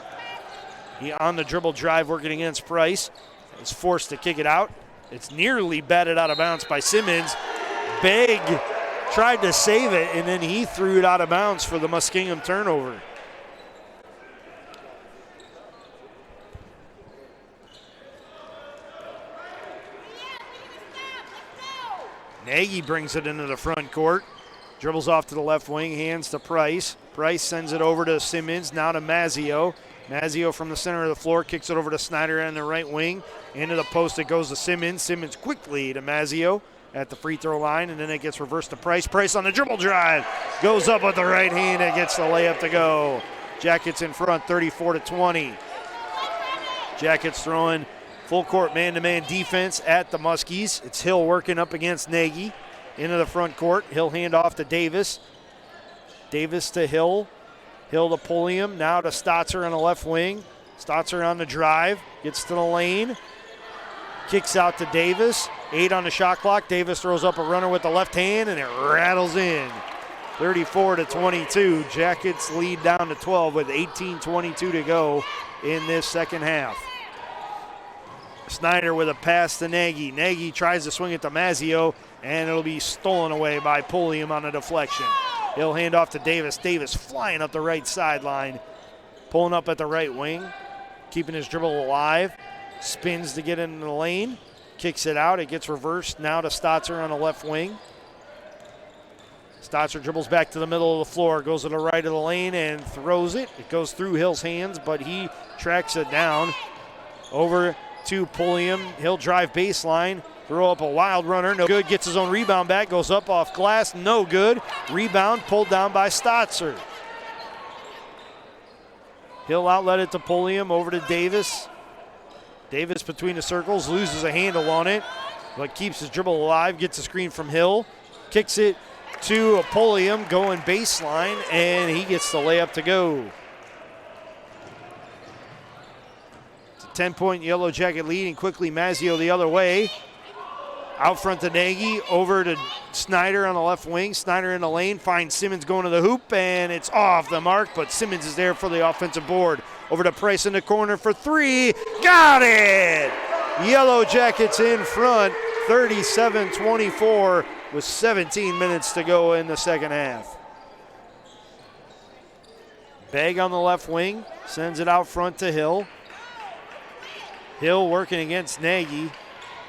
He on the dribble drive working against Price. Is forced to kick it out. It's nearly batted out of bounds by Simmons. Begg tried to save it, and then he threw it out of bounds for the Muskingum turnover. Nagy brings it into the front court. Dribbles off to the left wing, hands to Price. Price sends it over to Simmons, now to Mazzio. Mazzio from the center of the floor kicks it over to Snyder on the right wing. Into the post it goes to Simmons. Simmons quickly to Mazzio at the free throw line, and then it gets reversed to Price. Price on the dribble drive. Goes up with the right hand and gets the layup to go. Jackets in front, 34-20. Jackets throwing full court man-to-man defense at the Muskies. It's Hill working up against Nagy. Into the front court. Hill hand off to Davis. Davis to Hill. Hill to Pulliam, now to Stotzer on the left wing. Stotzer on the drive, gets to the lane, kicks out to Davis. 8 on the shot clock. Davis throws up a runner with the left hand, and it rattles in. 34-22. Jackets lead down to 12 with 18:22 to go in this second half. Snyder with a pass to Nagy. Nagy tries to swing it to Mazzio, and it'll be stolen away by Pulliam on a deflection. He'll hand off to Davis. Davis flying up the right sideline, pulling up at the right wing, keeping his dribble alive. Spins to get in the lane, kicks it out. It gets reversed now to Stotzer on the left wing. Stotzer dribbles back to the middle of the floor, goes to the right of the lane and throws it. It goes through Hill's hands, but he tracks it down. over to Pulliam. He'll drive baseline, throw up a wild runner, no good, gets his own rebound back, goes up off glass, no good. Rebound pulled down by Stotzer. He'll outlet it to Pulliam, over to Davis. Davis between the circles, loses a handle on it, but keeps his dribble alive, gets a screen from Hill, kicks it to Pulliam, going baseline, and he gets the layup to go. It's a 10-point Yellow Jacket lead, and quickly Mazzio the other way. Out front to Nagy, over to Snyder on the left wing. Snyder in the lane, finds Simmons going to the hoop, and it's off the mark, but Simmons is there for the offensive board. Over to Price in the corner for three. Got it! Yellow Jackets in front, 37-24, with 17 minutes to go in the second half. Begg on the left wing, sends it out front to Hill. Hill working against Nagy.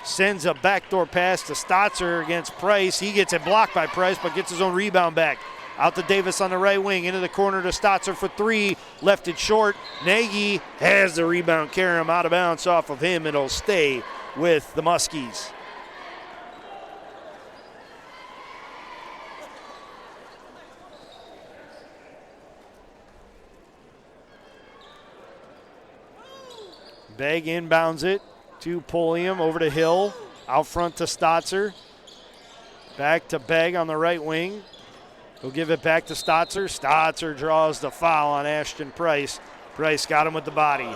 Sends a backdoor pass to Stotzer against Price. He gets it blocked by Price, but gets his own rebound back. Out to Davis on the right wing, into the corner to Stotzer for three. Left it short. Nagy has the rebound, carry him out of bounds off of him. It'll stay with the Muskies. Begg inbounds it to Pulliam, over to Hill, out front to Stotzer. Back to Begg on the right wing. He'll give it back to Stotzer. Stotzer draws the foul on Ashton Price. Price got him with the body.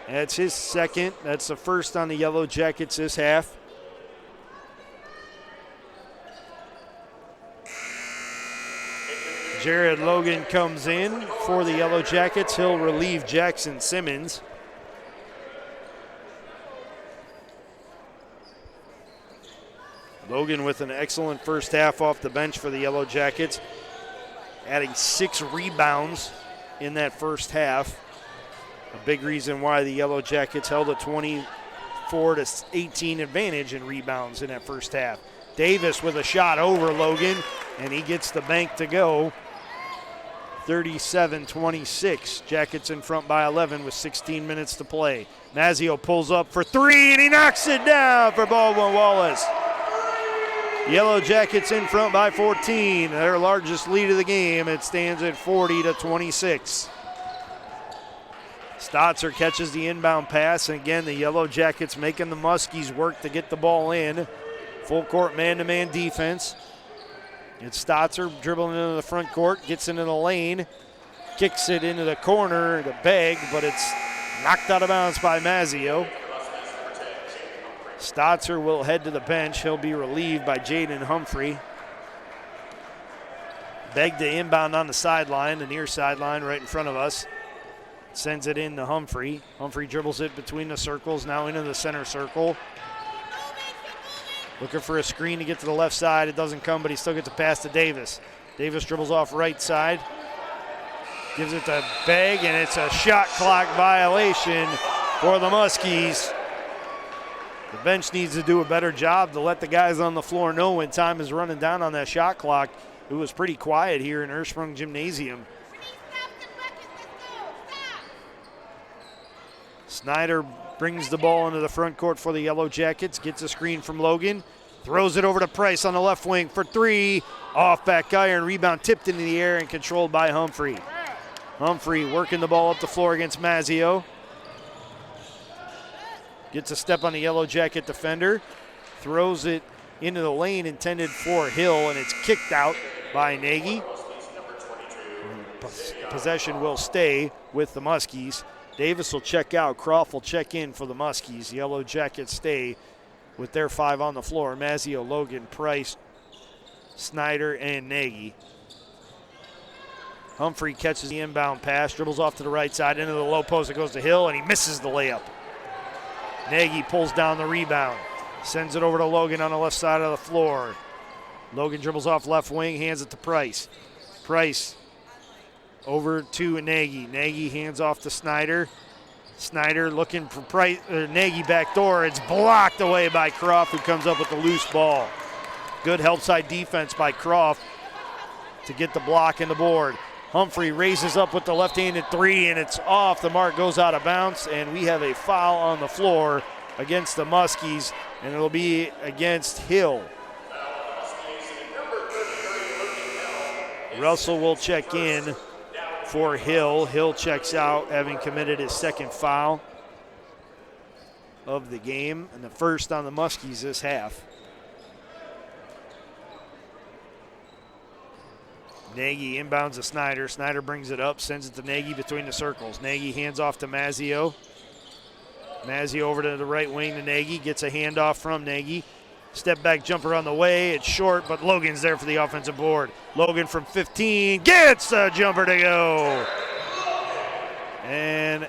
That's his second. That's the first on the Yellow Jackets this half. Jared Logan comes in for the Yellow Jackets. He'll relieve Jackson Simmons. Logan with an excellent first half off the bench for the Yellow Jackets, adding 6 rebounds in that first half. A big reason why the Yellow Jackets held a 24-18 advantage in rebounds in that first half. Davis with a shot over Logan, and he gets the bank to go. 37-26. Jackets in front by 11 with 16 minutes to play. Mazzio pulls up for three, and he knocks it down for Baldwin Wallace. Yellow Jackets in front by 14, their largest lead of the game. It stands at 40-26. Stotzer catches the inbound pass, and again, the Yellow Jackets making the Muskies work to get the ball in. Full court man-to-man defense. It's Stotzer dribbling into the front court, gets into the lane, kicks it into the corner to Begg, but it's knocked out of bounds by Mazzio. Stotzer will head to the bench. He'll be relieved by Jaden Humphrey. Begg to inbound on the sideline, the near sideline right in front of us. Sends it in to Humphrey. Humphrey dribbles it between the circles, now into the center circle. Looking for a screen to get to the left side. It doesn't come, but he still gets a pass to Davis. Davis dribbles off right side. Gives it to Begg, and it's a shot clock violation for the Muskies. The bench needs to do a better job to let the guys on the floor know when time is running down on that shot clock. It was pretty quiet here in Ursprung Gymnasium. Snyder brings the ball into the front court for the Yellow Jackets, gets a screen from Logan, throws it over to Price on the left wing for three. Off back iron, rebound tipped into the air and controlled by Humphrey. Humphrey working the ball up the floor against Mazzio. Gets a step on the Yellow Jacket defender, throws it into the lane intended for Hill, and it's kicked out by Nagy. Possession will stay with the Muskies. Davis will check out. Croft will check in for the Muskies. Yellow Jackets stay with their 5 on the floor. Mazzio, Logan, Price, Snyder, and Nagy. Humphrey catches the inbound pass, dribbles off to the right side, into the low post. It goes to Hill, and he misses the layup. Nagy pulls down the rebound, sends it over to Logan on the left side of the floor. Logan dribbles off left wing, hands it to Price. Price over to Nagy. Nagy hands off to Snyder. Snyder looking for Price, Nagy back door. It's blocked away by Croft, who comes up with the loose ball. Good help side defense by Croft to get the block and the board. Humphrey raises up with the left-handed three, and it's off. The mark goes out of bounds, and we have a foul on the floor against the Muskies, and it'll be against Hill. Russell will check in for Hill. Hill checks out, having committed his second foul of the game, and the first on the Muskies this half. Nagy inbounds to Snyder. Snyder brings it up, sends it to Nagy between the circles. Nagy hands off to Mazzio. Mazzio over to the right wing to Nagy, gets a handoff from Nagy. Step back jumper on the way, it's short, but Logan's there for the offensive board. Logan from 15 gets a jumper to go. And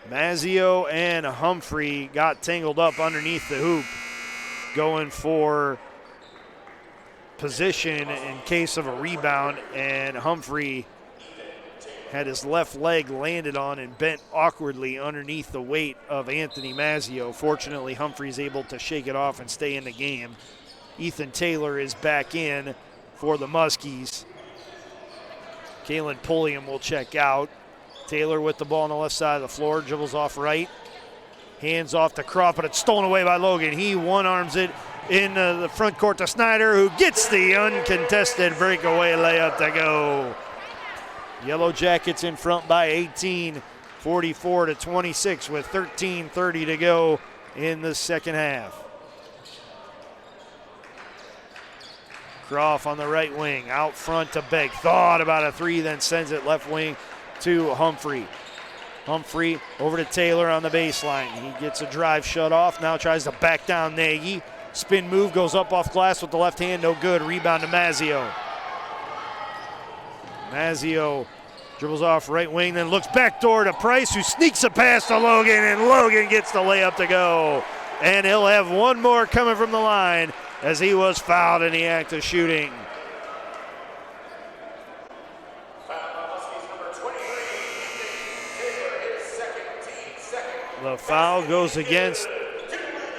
Mazzio and Humphrey got tangled up underneath the hoop, going for position in case of a rebound, and Humphrey had his left leg landed on and bent awkwardly underneath the weight of Anthony Mazzio. Fortunately, Humphrey's able to shake it off and stay in the game. Ethan Taylor is back in for the Muskies. Kalen Pulliam will check out. Taylor with the ball on the left side of the floor, dribbles off right. Hands off to Croft, but it's stolen away by Logan. He one-arms it in the front court to Snyder, who gets the uncontested breakaway layup to go. Yellow Jackets in front by 18, 44-26 with 13:30 to go in the second half. Croft on the right wing, out front to Begg. Thought about a three, then sends it left wing to Humphrey. Humphrey over to Taylor on the baseline. He gets a drive shut off, now tries to back down Nagy. Spin move, goes up off glass with the left hand, no good. Rebound to Mazzio. Mazzio dribbles off right wing, then looks backdoor to Price, who sneaks a pass to Logan, and Logan gets the layup to go. And he'll have one more coming from the line as he was fouled in the act of shooting. The foul goes against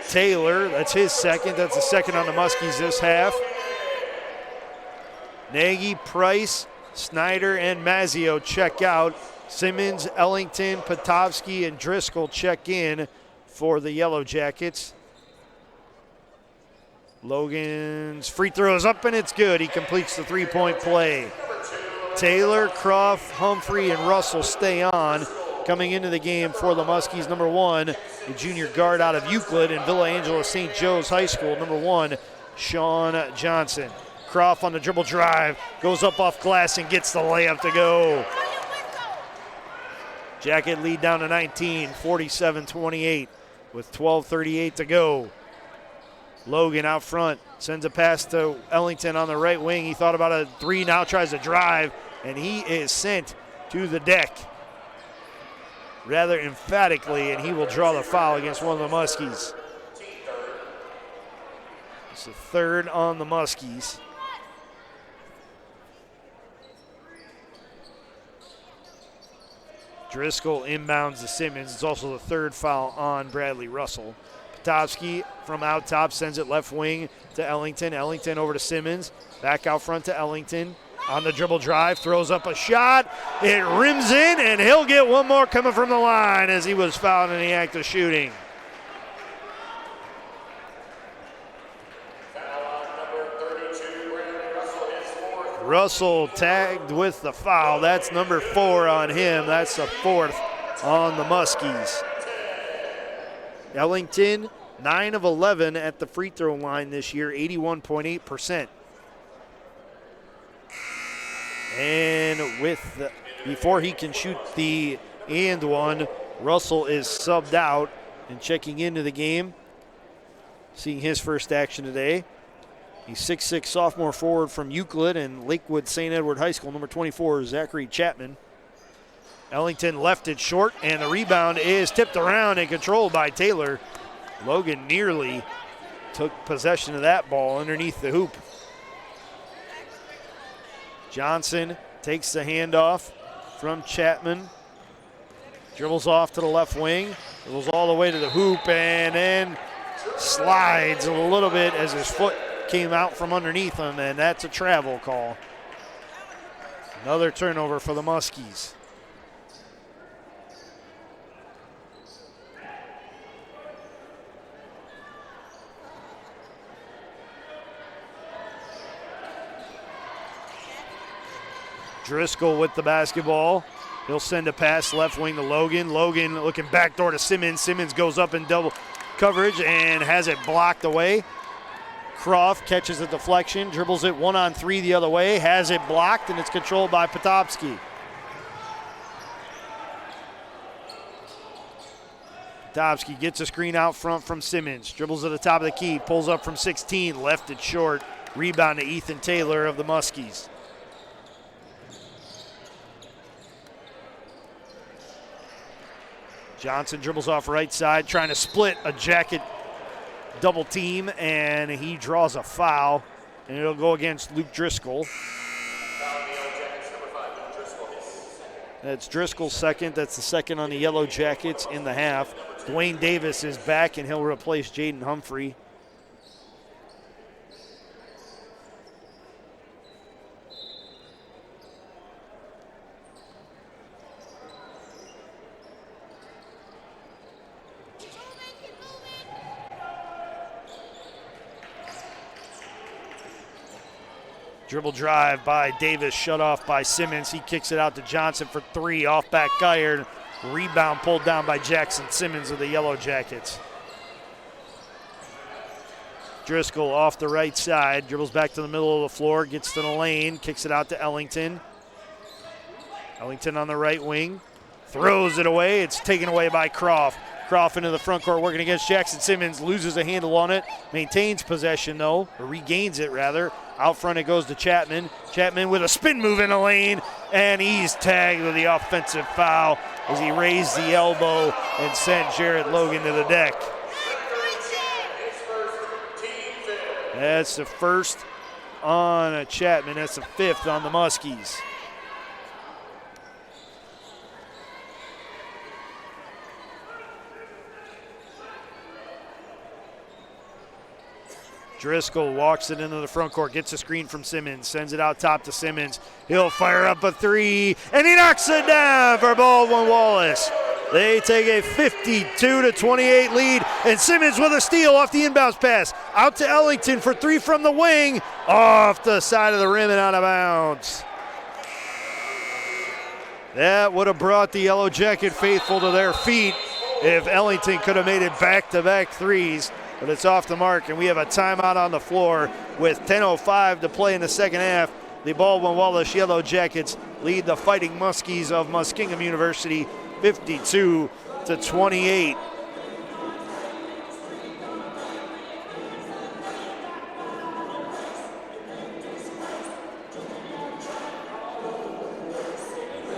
Taylor. That's his second. That's the second on the Muskies this half. Nagy, Price, Snyder, and Mazzio check out. Simmons, Ellington, Potovsky, and Driscoll check in for the Yellow Jackets. Logan's free throw is up, and it's good. He completes the three-point play. Taylor, Croft, Humphrey, and Russell stay on. Coming into the game for the Muskies, number one, the junior guard out of Euclid and Villa Angela St. Joe's High School, number one, Sean Johnson. Croft on the dribble drive, goes up off glass and gets the layup to go. Jacket lead down to 19, 47-28 with 12:38 to go. Logan out front, sends a pass to Ellington on the right wing. He thought about a three, now tries to drive, and he is sent to the deck rather emphatically, and he will draw the foul against one of the Muskies. It's the third on the Muskies. Driscoll inbounds to Simmons. It's also the third foul on Bradley Russell. Potovsky from out top sends it left wing to Ellington. Ellington over to Simmons. Back out front to Ellington. On the dribble drive, throws up a shot. It rims in, and he'll get one more coming from the line as he was fouled in the act of shooting. Russell tagged with the foul. That's number 4 on him. That's the 4th on the Muskies. Ellington, 9 of 11 at the free throw line this year, 81.8%. And before he can shoot the and one, Russell is subbed out and checking into the game, seeing his first action today. He's 6'6" sophomore forward from Euclid and Lakewood St. Edward High School, number 24, Zachary Chapman. Ellington left it short, and the rebound is tipped around and controlled by Taylor. Logan nearly took possession of that ball underneath the hoop. Johnson takes the handoff from Chapman. Dribbles off to the left wing. Dribbles all the way to the hoop and then slides a little bit as his foot came out from underneath him, and that's a travel call. Another turnover for the Muskies. Driscoll with the basketball. He'll send a pass left wing to Logan. Logan looking backdoor to Simmons. Simmons goes up in double coverage and has it blocked away. Croft catches the deflection, dribbles it 1-on-3 the other way, has it blocked, and it's controlled by Potopsky. Potopsky gets a screen out front from Simmons, dribbles at the top of the key, pulls up from 16, left it short. Rebound to Ethan Taylor of the Muskies. Johnson dribbles off right side, trying to split a jacket double team, and he draws a foul, and it'll go against Luke Driscoll. That's Driscoll's second. That's the second on the Yellow Jackets in the half. Dwayne Davis is back, and he'll replace Jaden Humphrey. Dribble drive by Davis, shut off by Simmons. He kicks it out to Johnson for three, off back iron. Rebound pulled down by Jackson Simmons of the Yellow Jackets. Driscoll off the right side, dribbles back to the middle of the floor, gets to the lane, kicks it out to Ellington. Ellington on the right wing, throws it away. It's taken away by Croft. Croft into the front court working against Jackson Simmons, loses a handle on it, maintains possession though, or regains it rather. Out front it goes to Chapman. Chapman with a spin move in the lane, and he's tagged with the offensive foul as he raised the elbow and sent Jared Logan to the deck. That's the first on Chapman. That's the fifth on the Muskies. Driscoll walks it into the front court, gets a screen from Simmons, sends it out top to Simmons. He'll fire up a three, and he knocks it down for Baldwin Wallace. They take a 52-28 lead, and Simmons with a steal off the inbounds pass. Out to Ellington for three from the wing, off the side of the rim and out of bounds. That would have brought the Yellow Jacket faithful to their feet if Ellington could have made it back-to-back threes. But it's off the mark, and we have a timeout on the floor with 10:05 to play in the second half. The Baldwin Wallace Yellow Jackets lead the Fighting Muskies of Muskingum University 52-28.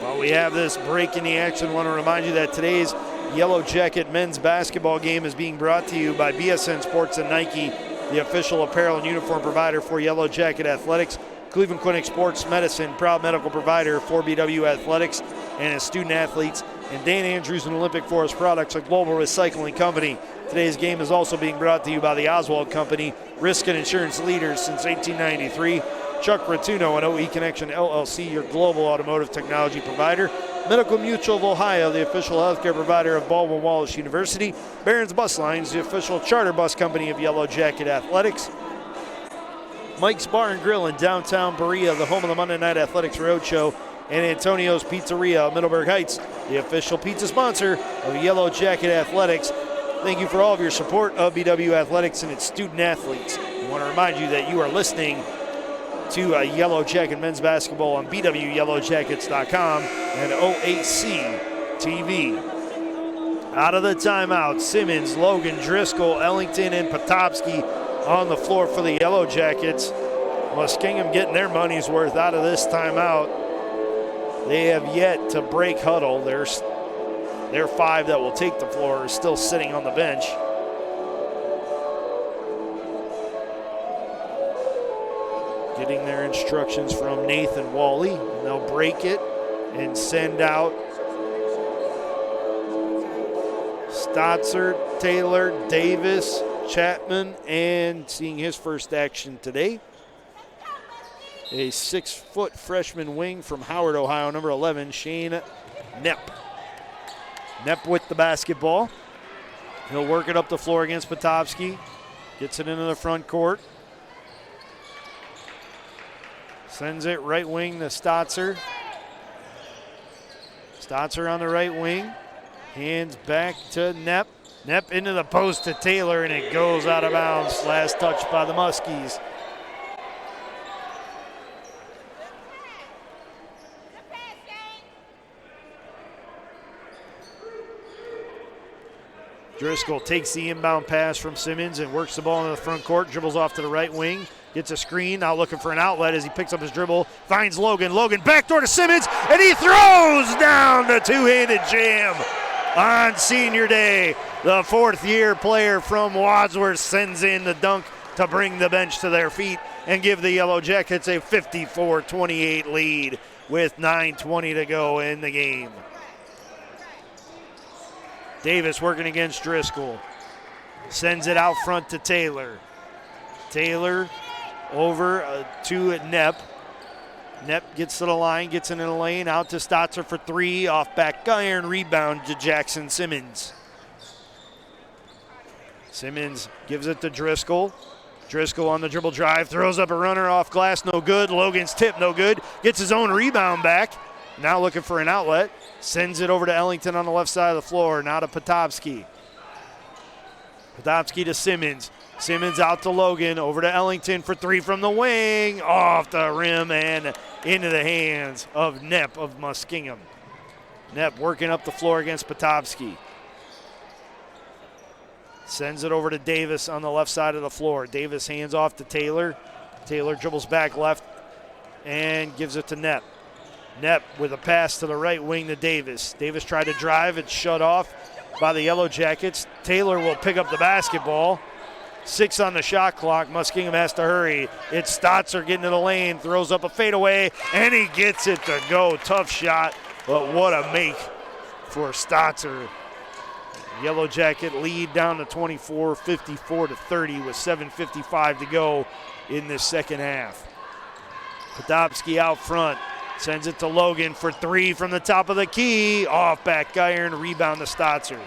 While we have this break in the action, I want to remind you that today's Yellow Jacket men's basketball game is being brought to you by BSN Sports and Nike, the official apparel and uniform provider for Yellow Jacket Athletics. Cleveland Clinic Sports Medicine, proud medical provider for BW Athletics and its student athletes. And Dan Andrews and Olympic Forest Products, a global recycling company. Today's game is also being brought to you by the Oswald Company, risk and insurance leaders since 1893. Chuck Rotuno and OE Connection LLC, your global automotive technology provider. Medical Mutual of Ohio, the official healthcare provider of Baldwin Wallace University. Barron's Bus Lines, the official charter bus company of Yellow Jacket Athletics. Mike's Bar and Grill in downtown Berea, the home of the Monday Night Athletics Roadshow. And Antonio's Pizzeria of Middleburg Heights, the official pizza sponsor of Yellow Jacket Athletics. Thank you for all of your support of BW Athletics and its student athletes. I want to remind you that you are listening to Yellow Jacket men's basketball on BWYellowJackets.com and OAC TV. Out of the timeout, Simmons, Logan, Driscoll, Ellington, and Potopsky on the floor for the Yellow Jackets. Muskingum getting their money's worth out of this timeout. They have yet to break huddle. Their five that will take the floor are still sitting on the bench. Getting their instructions from Nathan Wally, and they'll break it and send out Stotzert, Taylor, Davis, Chapman, and seeing his first action today, a 6-foot freshman wing from Howard, Ohio, number 11, Shane Knepp. Knepp with the basketball. He'll work it up the floor against Potopsky. Gets it into the front court. Sends it right wing to Stotzer. Stotzer on the right wing. Hands back to Knepp. Knepp into the post to Taylor, and it goes out of bounds. Last touch by the Muskies. Driscoll takes the inbound pass from Simmons and works the ball into the front court, dribbles off to the right wing, gets a screen, now looking for an outlet as he picks up his dribble, finds Logan. Logan backdoor to Simmons, and he throws down the two-handed jam on senior day. The fourth-year player from Wadsworth sends in the dunk to bring the bench to their feet and give the Yellow Jackets a 54-28 lead with 9:20 to go in the game. Davis working against Driscoll. Sends it out front to Taylor. Taylor over to Knepp. Knepp gets to the line, gets into the lane, out to Stotzer for three, off back iron, rebound to Jackson Simmons. Simmons gives it to Driscoll. Driscoll on the dribble drive, throws up a runner off glass, no good. Logan's tip, no good. Gets his own rebound back. Now looking for an outlet. Sends it over to Ellington on the left side of the floor. Now to Potopsky. Potopsky to Simmons. Simmons out to Logan. Over to Ellington for three from the wing. Off the rim and into the hands of Knepp of Muskingum. Knepp working up the floor against Potopsky. Sends it over to Davis on the left side of the floor. Davis hands off to Taylor. Taylor dribbles back left and gives it to Knepp. Knepp with a pass to the right wing to Davis. Davis tried to drive. It's shut off by the Yellow Jackets. Taylor will pick up the basketball. 6 on the shot clock. Muskingum has to hurry. It's Stotzer getting to the lane. Throws up a fadeaway, and he gets it to go. Tough shot, but what a make for Stotzer. Yellow Jacket lead down to 24, 54-30 with 7:55 to go in this second half. Potopsky out front. Sends it to Logan for three from the top of the key. Off back iron, rebound to Stotzer.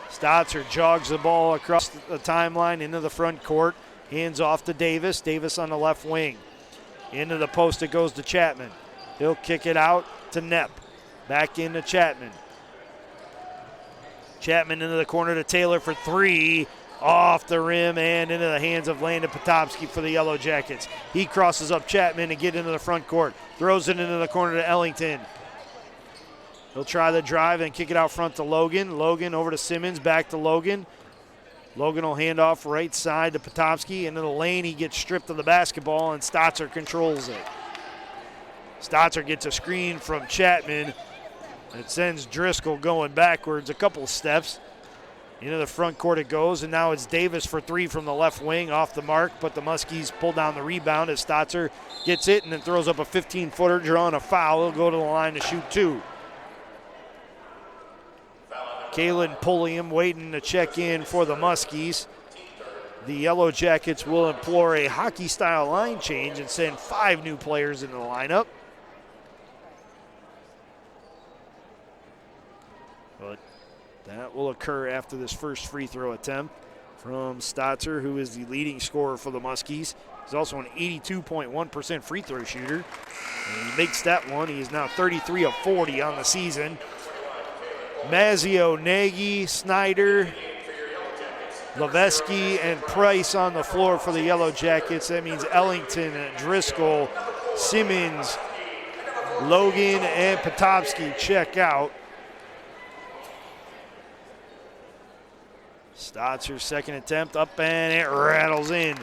Stotzer jogs the ball across the timeline into the front court. Hands off to Davis. Davis on the left wing. Into the post it goes to Chapman. He'll kick it out to Knepp. Back into Chapman. Chapman into the corner to Taylor for three. Off the rim and into the hands of Landon Potopsky for the Yellow Jackets. He crosses up Chapman to get into the front court. Throws it into the corner to Ellington. He'll try the drive and kick it out front to Logan. Logan over to Simmons, back to Logan. Logan will hand off right side to Potopsky. Into the lane, he gets stripped of the basketball, and Stotzer controls it. Stotzer gets a screen from Chapman. It sends Driscoll going backwards a couple steps. Into the front court it goes, and now it's Davis for three from the left wing, off the mark, but the Muskies pull down the rebound as Stotzer gets it and then throws up a 15-footer, drawing a foul. He'll go to the line to shoot two. Kalen Pulliam waiting to check in for the Muskies. The Yellow Jackets will employ a hockey-style line change and send 5 new players into the lineup. But that will occur after this first free throw attempt from Stotzer, who is the leading scorer for the Muskies. He's also an 82.1% free throw shooter. And he makes that one. He is now 33 of 40 on the season. Mazzio, Nagy, Snyder, Leveski, and Price on the floor for the Yellow Jackets. That means Ellington, Driscoll, Simmons, Logan, and Potopsky check out. Stotzer's second attempt up, and it rattles in.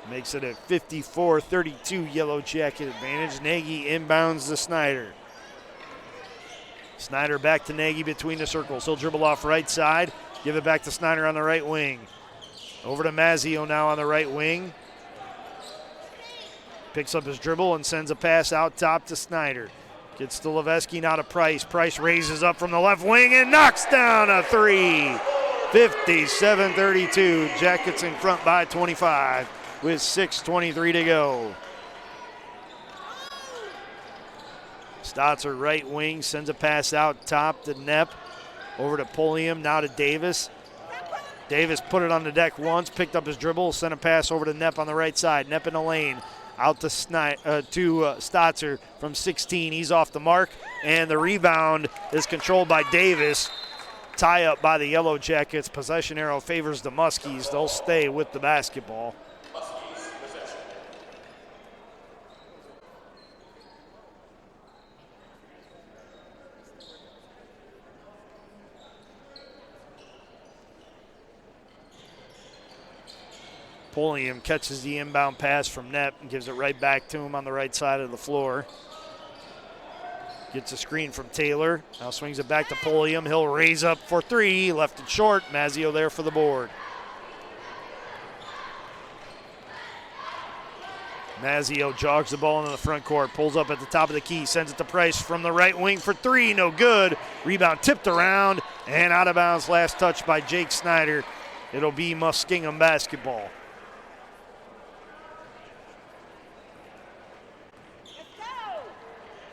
Makes it a 54-32 Yellow Jacket advantage. Nagy inbounds to Snyder. Snyder back to Nagy between the circles. He'll dribble off right side. Give it back to Snyder on the right wing. Over to Mazzio now on the right wing. Picks up his dribble and sends a pass out top to Snyder. Gets to Leveski, now to Price. Price raises up from the left wing and knocks down a three. 57-32. Jackets in front by 25 with 6:23 to go. Stotzer right wing, sends a pass out top to Knepp. Over to Pulliam, now to Davis. Davis put it on the deck once, picked up his dribble, sent a pass over to Knepp on the right side. Knepp in the lane, out to Stotzer from 16. He's off the mark, and the rebound is controlled by Davis. Tie up by the Yellow Jackets. Possession arrow favors the Muskies. They'll stay with the basketball. Pulliam catches the inbound pass from Knepp and gives it right back to him on the right side of the floor. Gets a screen from Taylor. Now swings it back to Pulliam. He'll raise up for three. Left it short. Mazzio there for the board. Mazzio jogs the ball into the front court. Pulls up at the top of the key. Sends it to Price from the right wing for three. No good. Rebound tipped around and out of bounds. Last touch by Jake Snyder. It'll be Muskingum basketball.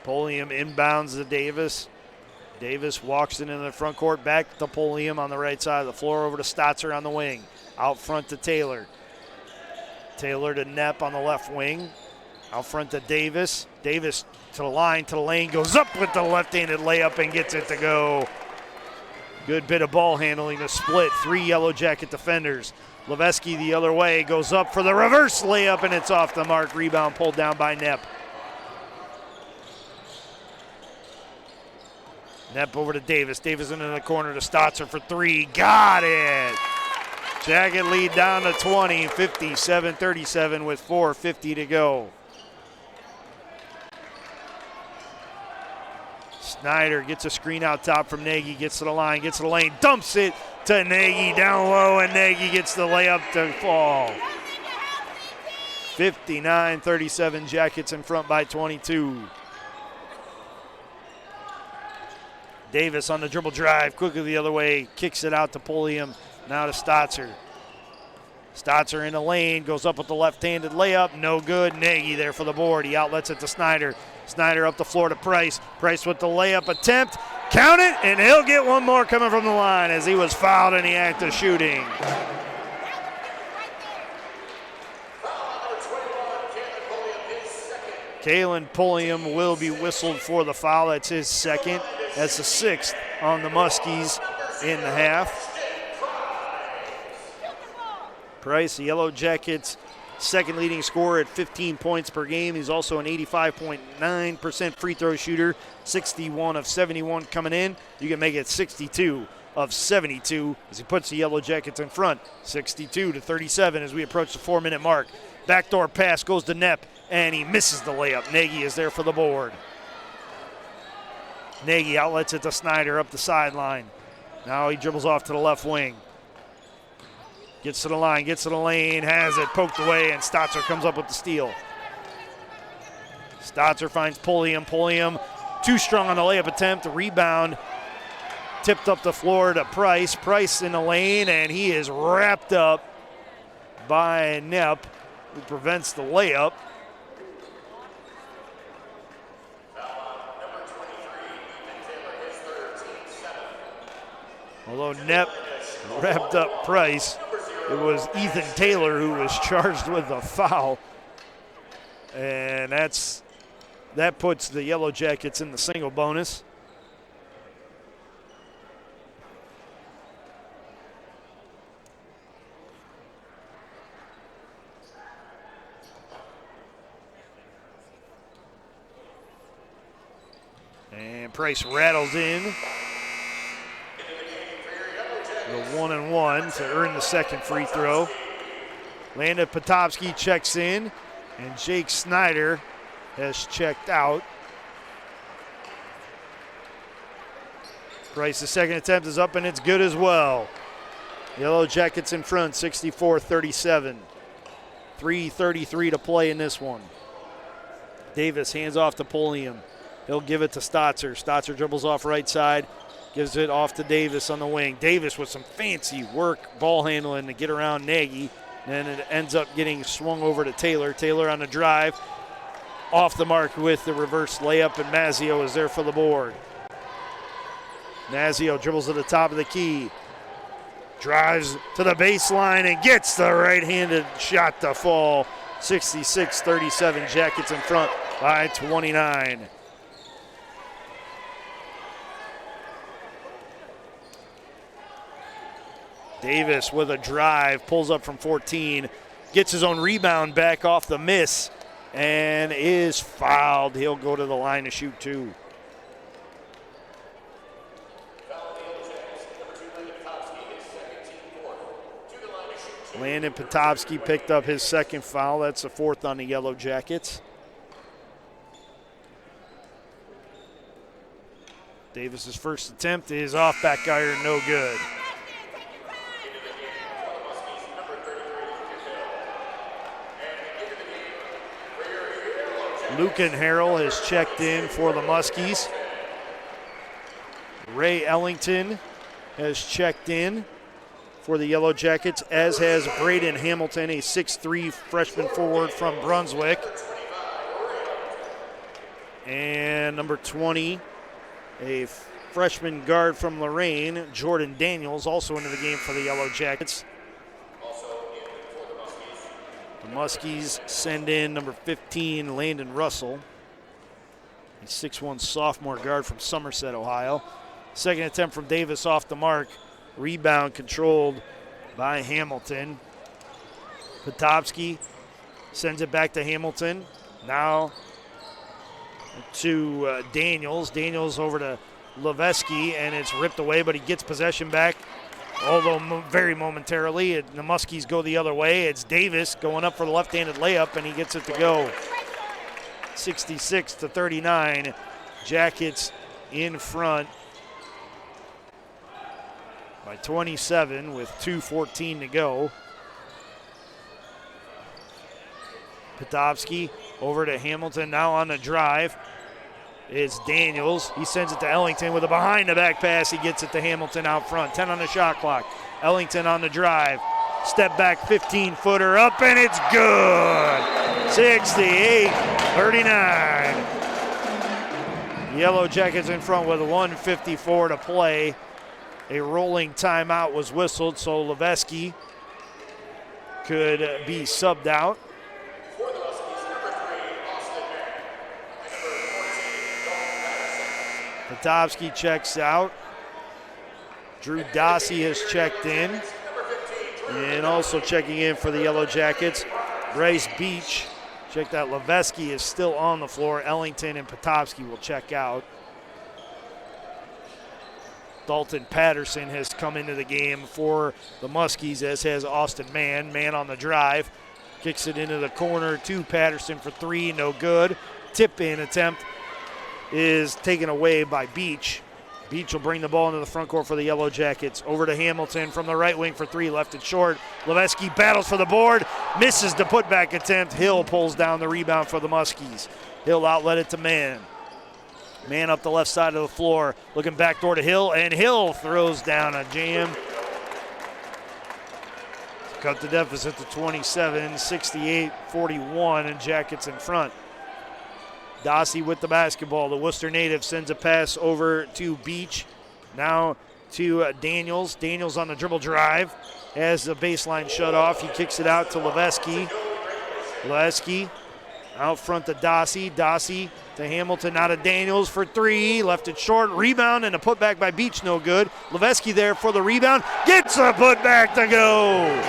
Pulliam inbounds to Davis. Davis walks it into the front court, back to Pulliam on the right side of the floor, over to Stotzer on the wing. Out front to Taylor. Taylor to Knepp on the left wing. Out front to Davis. Davis to the line, to the lane, goes up with the left-handed layup and gets it to go. Good bit of ball handling to split. Three Yellow Jacket defenders. Leveski the other way, goes up for the reverse layup, and it's off the mark. Rebound pulled down by Knepp. Knepp over to Davis. Davis into the corner to Stotzer for three. Got it! Jacket lead down to 20, 57-37 with 4:50 to go. Snyder gets a screen out top from Nagy, gets to the line, gets to the lane, dumps it to Nagy down low, and Nagy gets the layup to fall. 59-37, Jackets in front by 22. Davis on the dribble drive, quickly the other way, kicks it out to Pulliam, now to Stotzer. Stotzer in the lane, goes up with the left-handed layup, no good. Nagy there for the board. He outlets it to Snyder. Snyder up the floor to Price. Price with the layup attempt, count it, and he'll get one more coming from the line as he was fouled in the act of shooting. Kalen Pulliam will be whistled for the foul. That's his second. That's the sixth on the Muskies in the half. Price, the Yellow Jackets' second leading scorer at 15 points per game. He's also an 85.9% free throw shooter, 61 of 71 coming in. You can make it 62 of 72 as he puts the Yellow Jackets in front, 62-37 as we approach the 4-minute mark. Backdoor pass goes to Knepp, and he misses the layup. Nagy is there for the board. Nagy outlets it to Snyder up the sideline. Now he dribbles off to the left wing. Gets to the line, gets to the lane, has it poked away, and Stotzer comes up with the steal. Stotzer finds Pulliam. Pulliam too strong on the layup attempt. The rebound tipped up the floor to Price. Price in the lane, and he is wrapped up by Knepp, who prevents the layup. Although Knepp wrapped up Price, it was Ethan Taylor who was charged with the foul. And that puts the Yellow Jackets in the single bonus. And Price rattles in the 1-and-1 to earn the second free throw. Landon Potopsky checks in, and Jake Snyder has checked out. Price's second attempt is up, and it's good as well. Yellow Jackets in front, 64-37. 3:33 to play in this one. Davis hands off to Pulliam. He'll give it to Stotzer. Stotzer dribbles off right side. Gives it off to Davis on the wing. Davis with some fancy work, ball handling to get around Nagy. Then it ends up getting swung over to Taylor. Taylor on the drive. Off the mark with the reverse layup, and Mazzio is there for the board. Mazzio dribbles to the top of the key. Drives to the baseline and gets the right-handed shot to fall. 66-37, Jackets in front by 29. Davis with a drive, pulls up from 14, gets his own rebound back off the miss, and is fouled. He'll go to the line to shoot two. Landon Potopsky picked up his second foul. That's the fourth on the Yellow Jackets. Davis's first attempt is off back iron, no good. Lucan Harrell has checked in for the Muskies. Ray Ellington has checked in for the Yellow Jackets, as has Braden Hamilton, a 6'3" freshman forward from Brunswick. And number 20, a freshman guard from Lorraine, Jordan Daniels, also into the game for the Yellow Jackets. The Muskies send in number 15, Landon Russell, a 6'1" sophomore guard from Somerset, Ohio. Second attempt from Davis off the mark. Rebound controlled by Hamilton. Potopsky sends it back to Hamilton. Now to Daniels. Daniels over to Leveski, and it's ripped away, but he gets possession back, although very momentarily. The Muskies go the other way. It's Davis going up for the left-handed layup, and he gets it to go. 66-39. Jackets in front by 27 with 2:14 to go. Potopsky over to Hamilton, now on the drive. It's Daniels. He sends it to Ellington with a behind-the-back pass. He gets it to Hamilton out front. 10 on the shot clock. Ellington on the drive. Step back 15-footer up, and it's good. 68-39. Yellow Jackets in front with 1:54 to play. A rolling timeout was whistled, so Leveski could be subbed out. Potopsky checks out. Drew Dossie has checked in. And also checking in for the Yellow Jackets, Bryce Beach. Check that, Leveski is still on the floor. Ellington and Potopsky will check out. Dalton Patterson has come into the game for the Muskies, as has Austin Mann. Mann on the drive. Kicks it into the corner to Patterson for three, no good. Tip-in attempt is taken away by Beach. Beach will bring the ball into the front court for the Yellow Jackets. Over to Hamilton from the right wing for three, left it short. Leveski battles for the board, misses the putback attempt. Hill pulls down the rebound for the Muskies. Hill outlet it to Mann. Mann up the left side of the floor, looking backdoor to Hill, and Hill throws down a jam. Cut the deficit to 27, 68-41, and Jackets in front. Dossie with the basketball. The Worcester native sends a pass over to Beach. Now to Daniels. Daniels on the dribble drive. Has the baseline shut off. He kicks it out to Leveski. Leveski out front to Dossie. Dossie to Hamilton, now to Daniels for three. Left it short. Rebound and a putback by Beach, no good. Leveski there for the rebound. Gets a putback to go.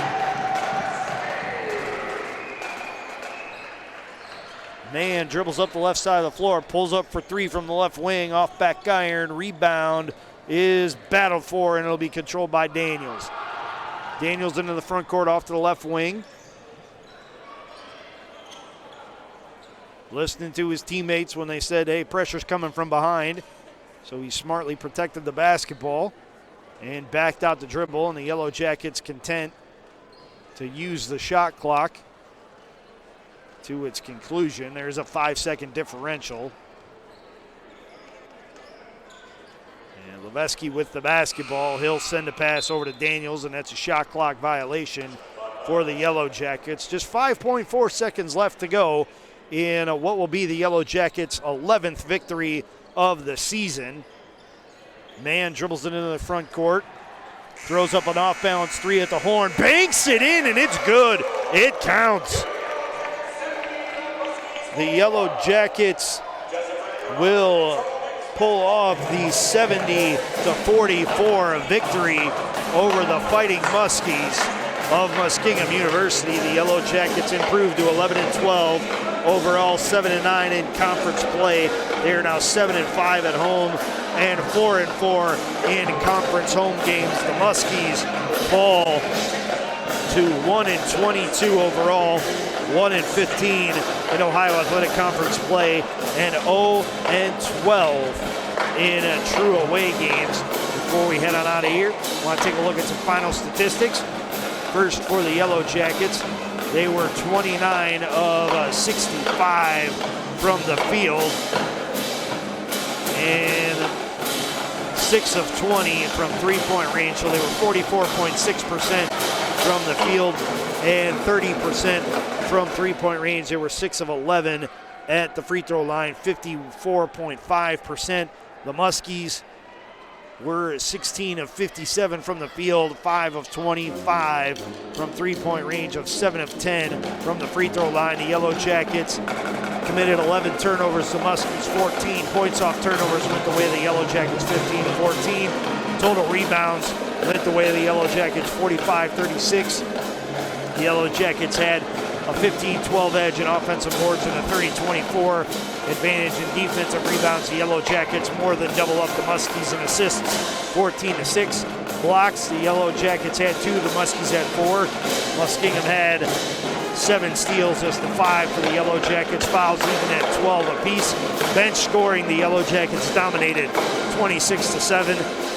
Mann dribbles up the left side of the floor, pulls up for three from the left wing, off back iron. Rebound is battled for, and it'll be controlled by Daniels. Daniels into the front court off to the left wing. Listening to his teammates when they said, hey, pressure's coming from behind. So he smartly protected the basketball and backed out the dribble, and the Yellow Jackets content to use the shot clock to its conclusion. There's a 5-second differential. And Leveski with the basketball. He'll send a pass over to Daniels, and that's a shot clock violation. for the Yellow Jackets. Just 5.4 seconds left to go in what will be the Yellow Jackets' 11th victory of the season. Mann dribbles it into the front court, throws up an off-balance three at the horn, banks it in, and it's good. It counts. The Yellow Jackets will pull off the 70-44 victory over the Fighting Muskies of Muskingum University. The Yellow Jackets improved to 11-12, overall 7-9 in conference play. They are now 7-5 at home and 4-4 in conference home games. The Muskies fall to 1-22 overall, 1-15 in Ohio Athletic Conference play, and 0-12 in true away games. Before we head on out of here, I want to take a look at some final statistics. First, for the Yellow Jackets, they were 29 of 65 from the field and 6 of 20 from three-point range, so they were 44.6% from the field and 30% from three-point range. They were 6 of 11 at the free throw line, 54.5%. The Muskies were 16 of 57 from the field, 5 of 25 from three-point range, of 7 of 10 from the free throw line. The Yellow Jackets committed 11 turnovers. The Muskies 14 points off turnovers went the way of the Yellow Jackets, 15-14. Total rebounds went the way of the Yellow Jackets, 45-36. The Yellow Jackets had a 15-12 edge in offensive boards and a 30-24 advantage in defensive rebounds. The Yellow Jackets more than double up the Muskies in assists, 14-6. Blocks, the Yellow Jackets had 2, the Muskies had 4. Muskingum had 7 steals as the 5 for the Yellow Jackets. Fouls even at 12 apiece. Bench scoring, the Yellow Jackets dominated 26-7.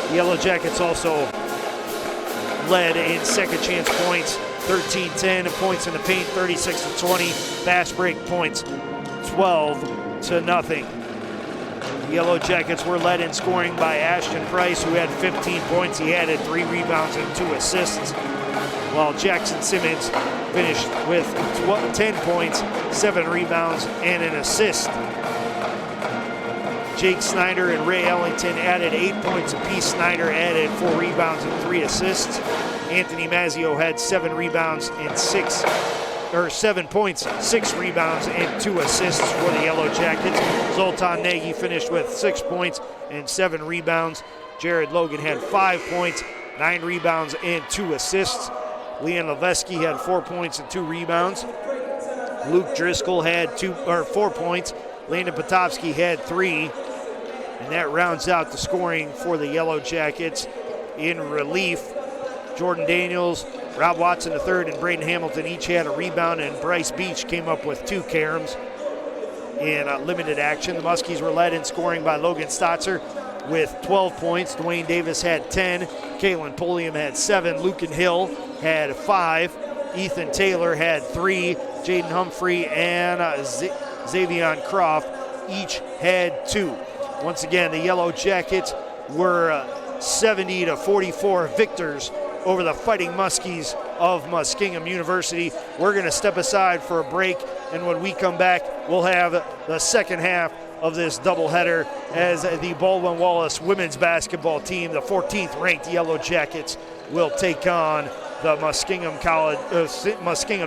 The Yellow Jackets also led in second chance points, 13-10, points in the paint, 36-20, fast break points, 12-0. The Yellow Jackets were led in scoring by Ashton Price, who had 15 points. He added 3 rebounds and 2 assists, while Jackson Simmons finished with 10 points, 7 rebounds, and an assist. Jake Snyder and Ray Ellington added 8 points apiece. Snyder added 4 rebounds and 3 assists. Anthony Mazzio had 7 rebounds and 7 points, 6 rebounds, and 2 assists for the Yellow Jackets. Zoltan Nagy finished with 6 points and 7 rebounds. Jared Logan had 5 points, 9 rebounds, and 2 assists. Leon Leveski had 4 points and 2 rebounds. Luke Driscoll had 4 points. Landon Potofsky had 3. And that rounds out the scoring for the Yellow Jackets. In relief, Jordan Daniels, Rob Watson III, and Braden Hamilton each had a rebound, and Bryce Beach came up with 2 caroms in limited action. The Muskies were led in scoring by Logan Stotzer with 12 points. Dwayne Davis had 10. Kalen Pulliam had 7. Lucan Hill had 5. Ethan Taylor had 3. Jaden Humphrey and Xavion Croft each had 2. Once again, the Yellow Jackets were 70-44 victors over the Fighting Muskies of Muskingum University. We're going to step aside for a break, and when we come back, we'll have the second half of this doubleheader as the Baldwin Wallace women's basketball team, the 14th ranked Yellow Jackets, will take on the Muskingum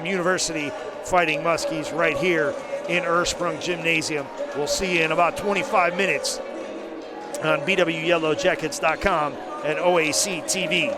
University Fighting Muskies right here in Ursprung Gymnasium. We'll see you in about 25 minutes on BWYellowJackets.com and OAC TV.